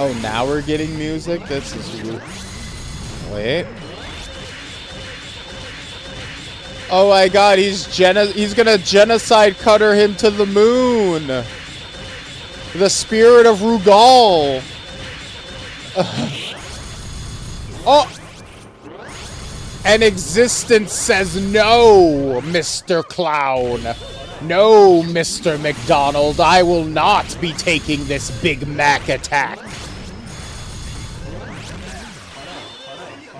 Oh, now we're getting music? This is weird. Wait. Oh my god, he's gonna genocide cutter him to the moon. The spirit of Rugal. Oh! And existence says no, Mr. Clown. No, Mr. McDonald, I will not be taking this Big Mac attack.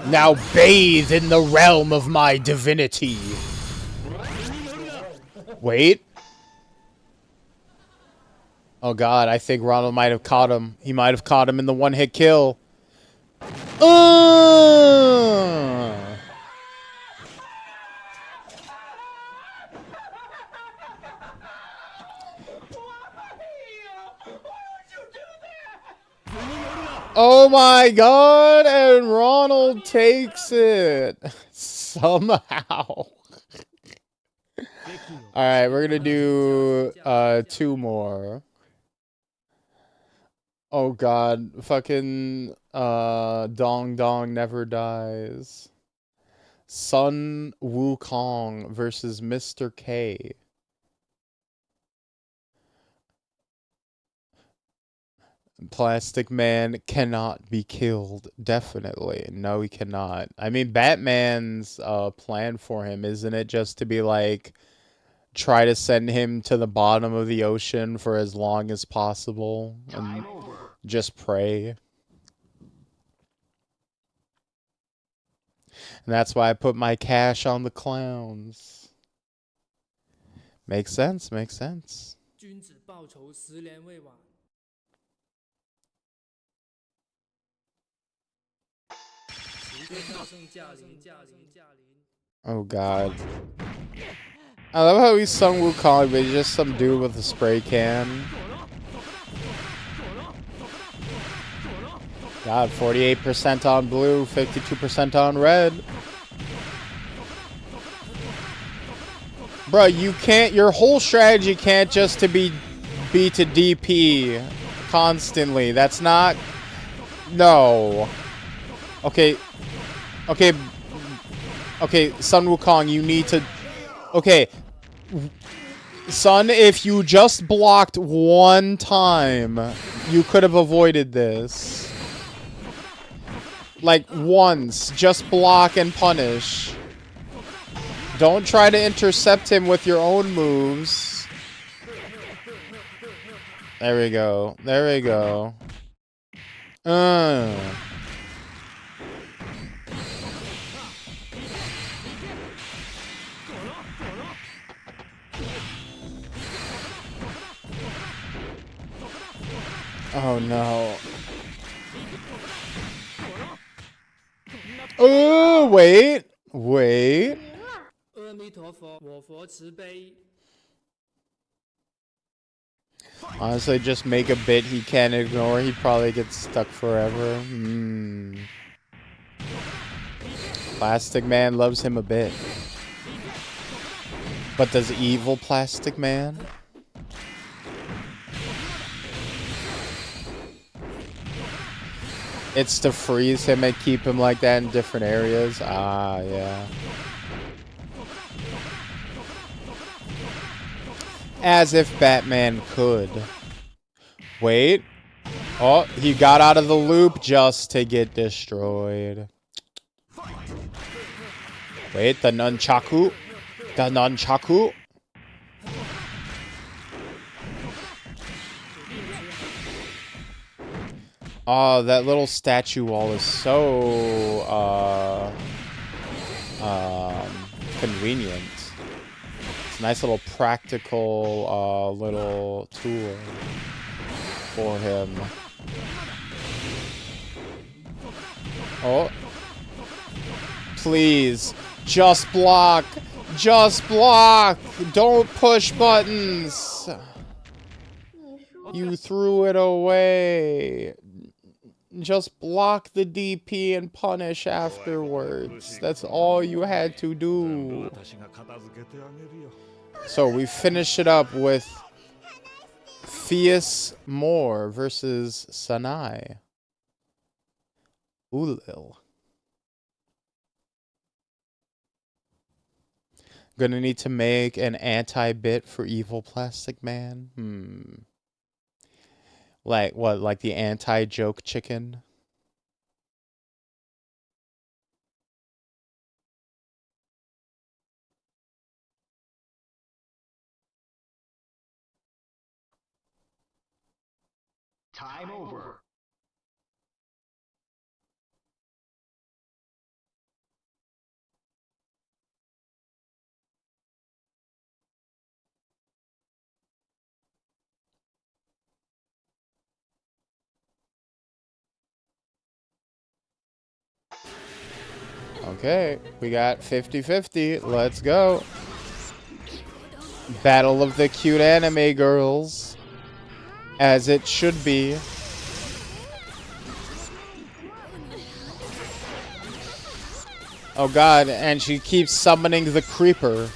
Now bathe in the realm of my divinity. Wait. Oh god, I think Ronald might have caught him. He might have caught him in the one-hit kill. Oh my god, and Ronald takes it. Somehow. Alright, we're gonna do 2 more. Oh god, fucking Dong Dong Never Dies. Sun Wukong versus Mr. K. Plastic Man cannot be killed. Definitely. No, he cannot. I mean, Batman's plan for him, isn't it just to be like, try to send him to the bottom of the ocean for as long as possible and just pray? And that's why I put my cash on the clowns. Makes sense, makes sense. Oh god. I love how he's Sun Wukong, but he's just some dude with a spray can. God, 48% on blue, 52% on red. Bro, you can't, your whole strategy can't just to be to DP constantly. That's not, no. Okay, Sun Wukong, you need to... Okay, Sun, if you just blocked one time, you could have avoided this. Like, once. Just block and punish. Don't try to intercept him with your own moves. There we go. There we go. Oh no. Oh, wait. Wait. Honestly, just make a bit he can't ignore. He probably gets stuck forever. Plastic Man loves him a bit. But does evil Plastic Man? It's to freeze him and keep him like that in different areas. Ah, yeah. As if Batman could. Wait. Oh, he got out of the loop just to get destroyed. Wait, the nunchaku? The nunchaku? Oh, that little statue wall is so, convenient. It's a nice little practical, little tool for him. Oh. Please. Just block. Just block. Don't push buttons. You threw it away. Just block the DP and punish afterwards. That's all you had to do. So we finish it up with Fias Moore versus Sanai. Ulil. Gonna need to make an anti-bit for evil Plastic Man. Like what? Like the anti-joke chicken?
Time over.
Okay, we got 50-50. Let's go. Battle of the cute anime girls. As it should be. Oh god, and she keeps summoning the creeper.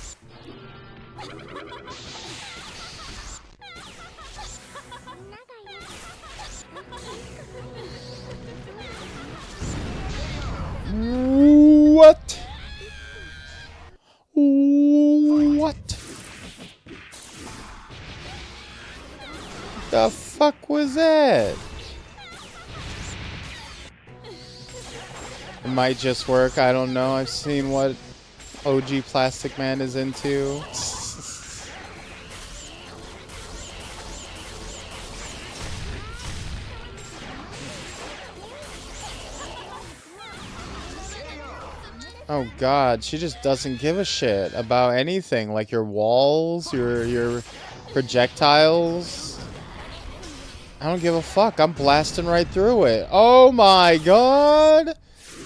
What? What? The fuck was that? It might just work, I don't know. I've seen what OG Plastic Man is into. Oh god, she just doesn't give a shit about anything. Like your walls, your projectiles. I don't give a fuck. I'm blasting right through it. Oh my god!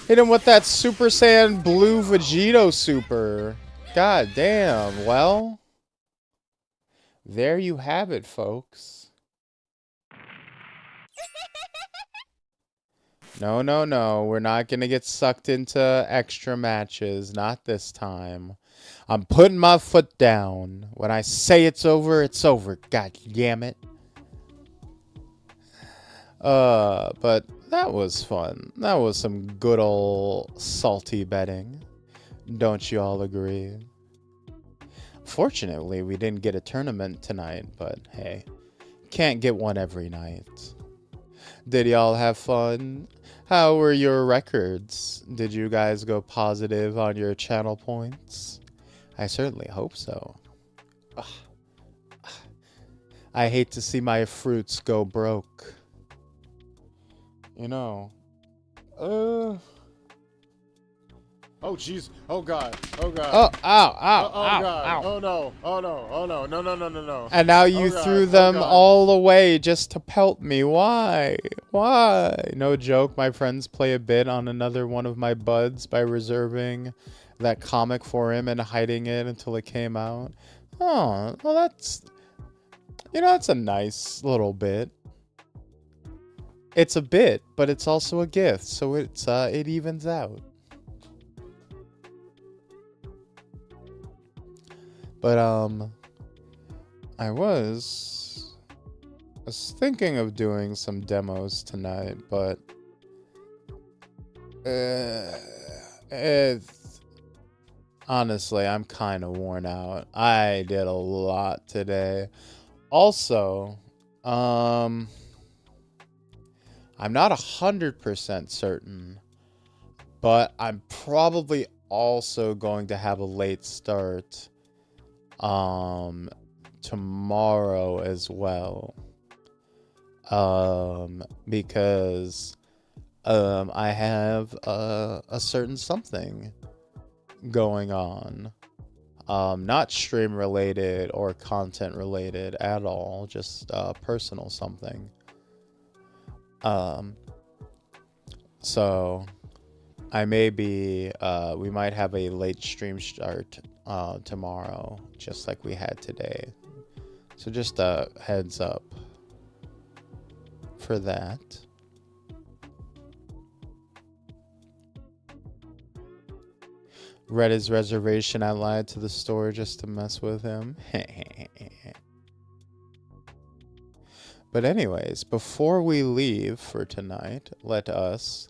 Hit him with that Super Saiyan Blue Vegito Super. God damn. Well, there you have it, folks. No, no, no. We're not going to get sucked into extra matches. Not this time. I'm putting my foot down. When I say it's over, it's over. God damn it. But that was fun. That was some good old salty betting. Don't you all agree? Fortunately, we didn't get a tournament tonight, but hey, can't get one every night. Did y'all have fun? How were your records? Did you guys go positive on your channel points? I certainly hope so. I hate to see my fruits go broke. You know.
Oh jeez. Oh god. Oh god.
Oh, ow, ow,
Oh
ow,
god.
ow.
Oh no. Oh no. Oh no. No no no no no.
And now you
Oh, God.
threw
Oh,
them
God.
all away just to pelt me. Why? Why? No joke, my friends play a bit on another one of my buds by reserving that comic for him and hiding it until it came out. Oh, well that's... You know, that's a nice little bit. It's a bit, but it's also a gift, so it evens out. But, I was thinking of doing some demos tonight, but honestly, I'm kind of worn out. I did a lot today. Also, I'm not 100% certain, but I'm probably also going to have a late start tomorrow as well, because I have a certain something going on, not stream related or content related at all, just personal something. So I may be we might have a late stream start tomorrow, just like we had today. So just a heads up for that. Read his reservation. I lied to the store just to mess with him. But anyways, before we leave for tonight, let us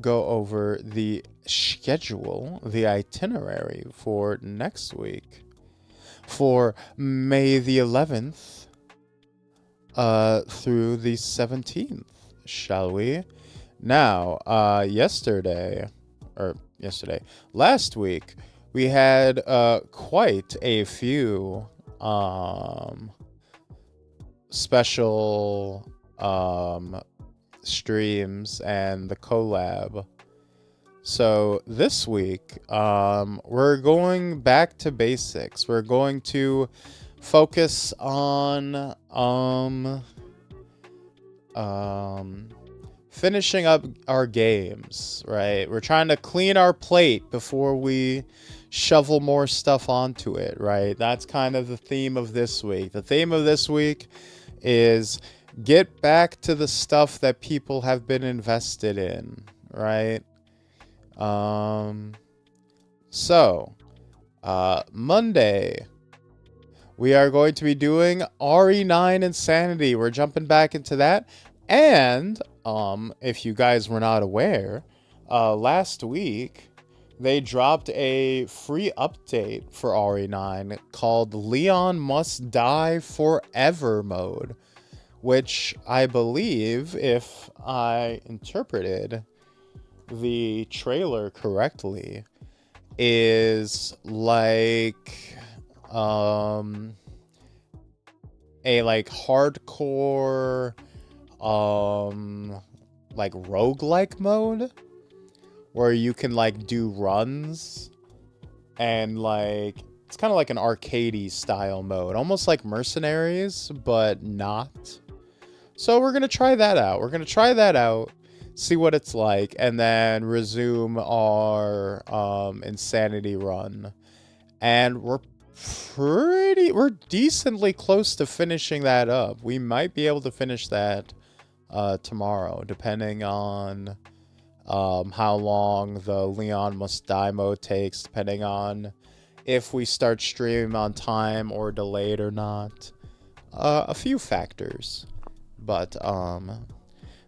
go over the schedule, the itinerary for next week. For May the 11th through the 17th, shall we? Now, last week, we had quite a few special streams and the collab. So this week, we're going back to basics. We're going to focus on finishing up our games, right? We're trying to clean our plate before we shovel more stuff onto it, right? That's kind of the theme of this week. The theme of this week is get back to the stuff that people have been invested in, right? Monday, we are going to be doing RE9 Insanity. We're jumping back into that. And, if you guys were not aware, last week, they dropped a free update for RE9 called Leon Must Die Forever mode, which I believe, if I interpreted the trailer correctly, is like a like hardcore like roguelike mode where you can like do runs and like it's kind of like an arcadey style mode, almost like Mercenaries but not. So we're gonna try that out. See what it's like, and then resume our Insanity run. And we're decently close to finishing that up. We might be able to finish that tomorrow, depending on how long the Leon Must Die mode takes, depending on if we start stream on time or delayed or not. A few factors. But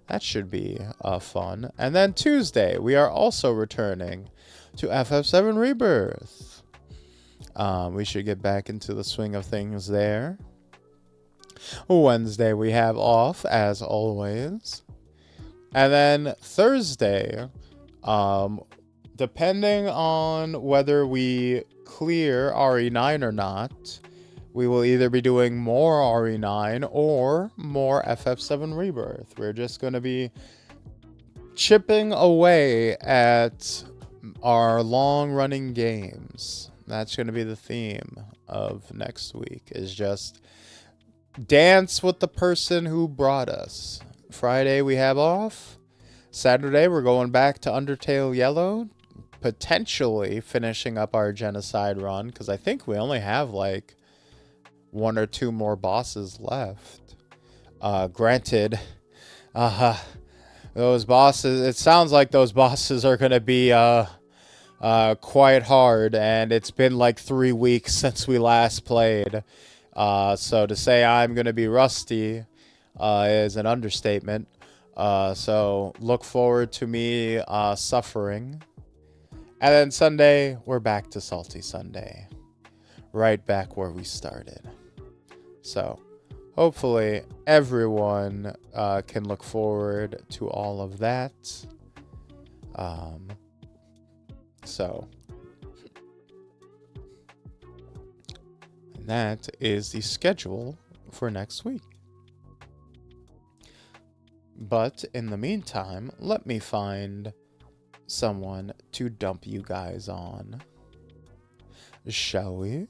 that should be fun. And then Tuesday, we are also returning to FF7 Rebirth. We should get back into the swing of things there. Wednesday, we have off, as always. And then Thursday, depending on whether we clear RE9 or not, we will either be doing more RE9 or more FF7 Rebirth. We're just going to be chipping away at our long-running games. That's going to be the theme of next week, is just dance with the person who brought us. Friday we have off. Saturday we're going back to Undertale Yellow, potentially finishing up our genocide run, because I think we only have like 1 or 2 more bosses left. Granted, those bosses, it sounds like those bosses are going to be quite hard, and it's been like 3 weeks since we last played. So to say I'm going to be rusty is an understatement. So look forward to me suffering. And then Sunday, we're back to Salty Sunday. Right back where we started. So hopefully everyone can look forward to all of that. So that is the schedule for next week. But in the meantime, let me find someone to dump you guys on. Shall we?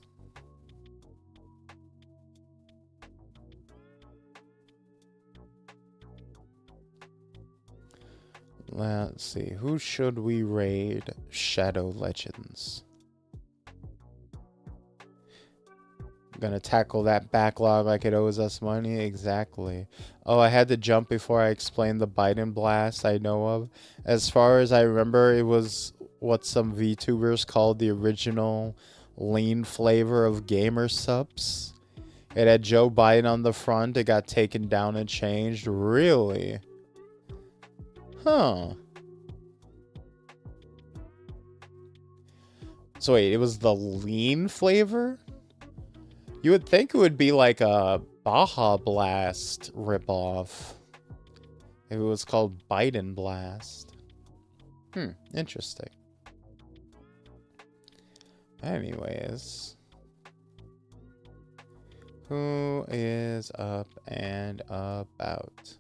Let's see. Who should we raid? Shadow Legends. Gonna tackle that backlog like it owes us money? Exactly. Oh, I had to jump before I explained the Biden blast I know of. As far as I remember, it was what some VTubers called the original lean flavor of gamer subs. It had Joe Biden on the front. It got taken down and changed. Really? Huh. So wait, it was the lean flavor? You would think it would be like a Baja Blast ripoff. If it was called Biden Blast. Interesting. Anyways. Who is up and about?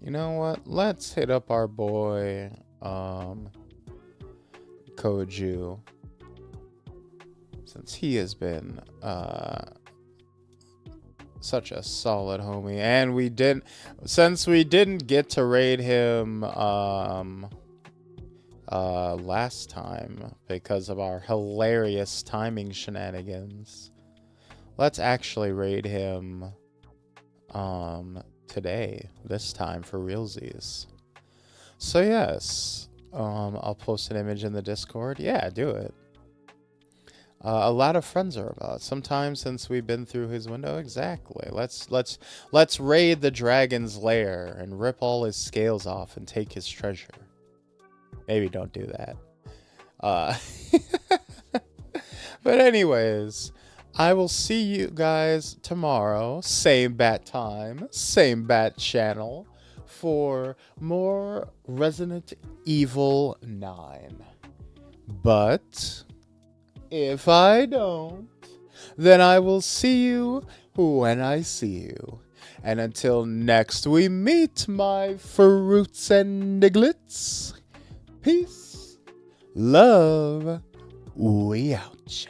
You know what? Let's hit up our boy, Koju. Since he has been, such a solid homie. And since we didn't get to raid him, last time because of our hilarious timing shenanigans, let's actually raid him, today, this time for realsies. So yes, I'll post an image in the Discord. Yeah, do it. A lot of friends are about. Sometimes since we've been through his window, exactly. Let's raid the dragon's lair and rip all his scales off and take his treasure. Maybe don't do that. But anyways, I will see you guys tomorrow, same bat time, same bat channel, for more Resident Evil 9. But if I don't, then I will see you when I see you. And until next we meet, my fruits and nigglets, peace, love, we out.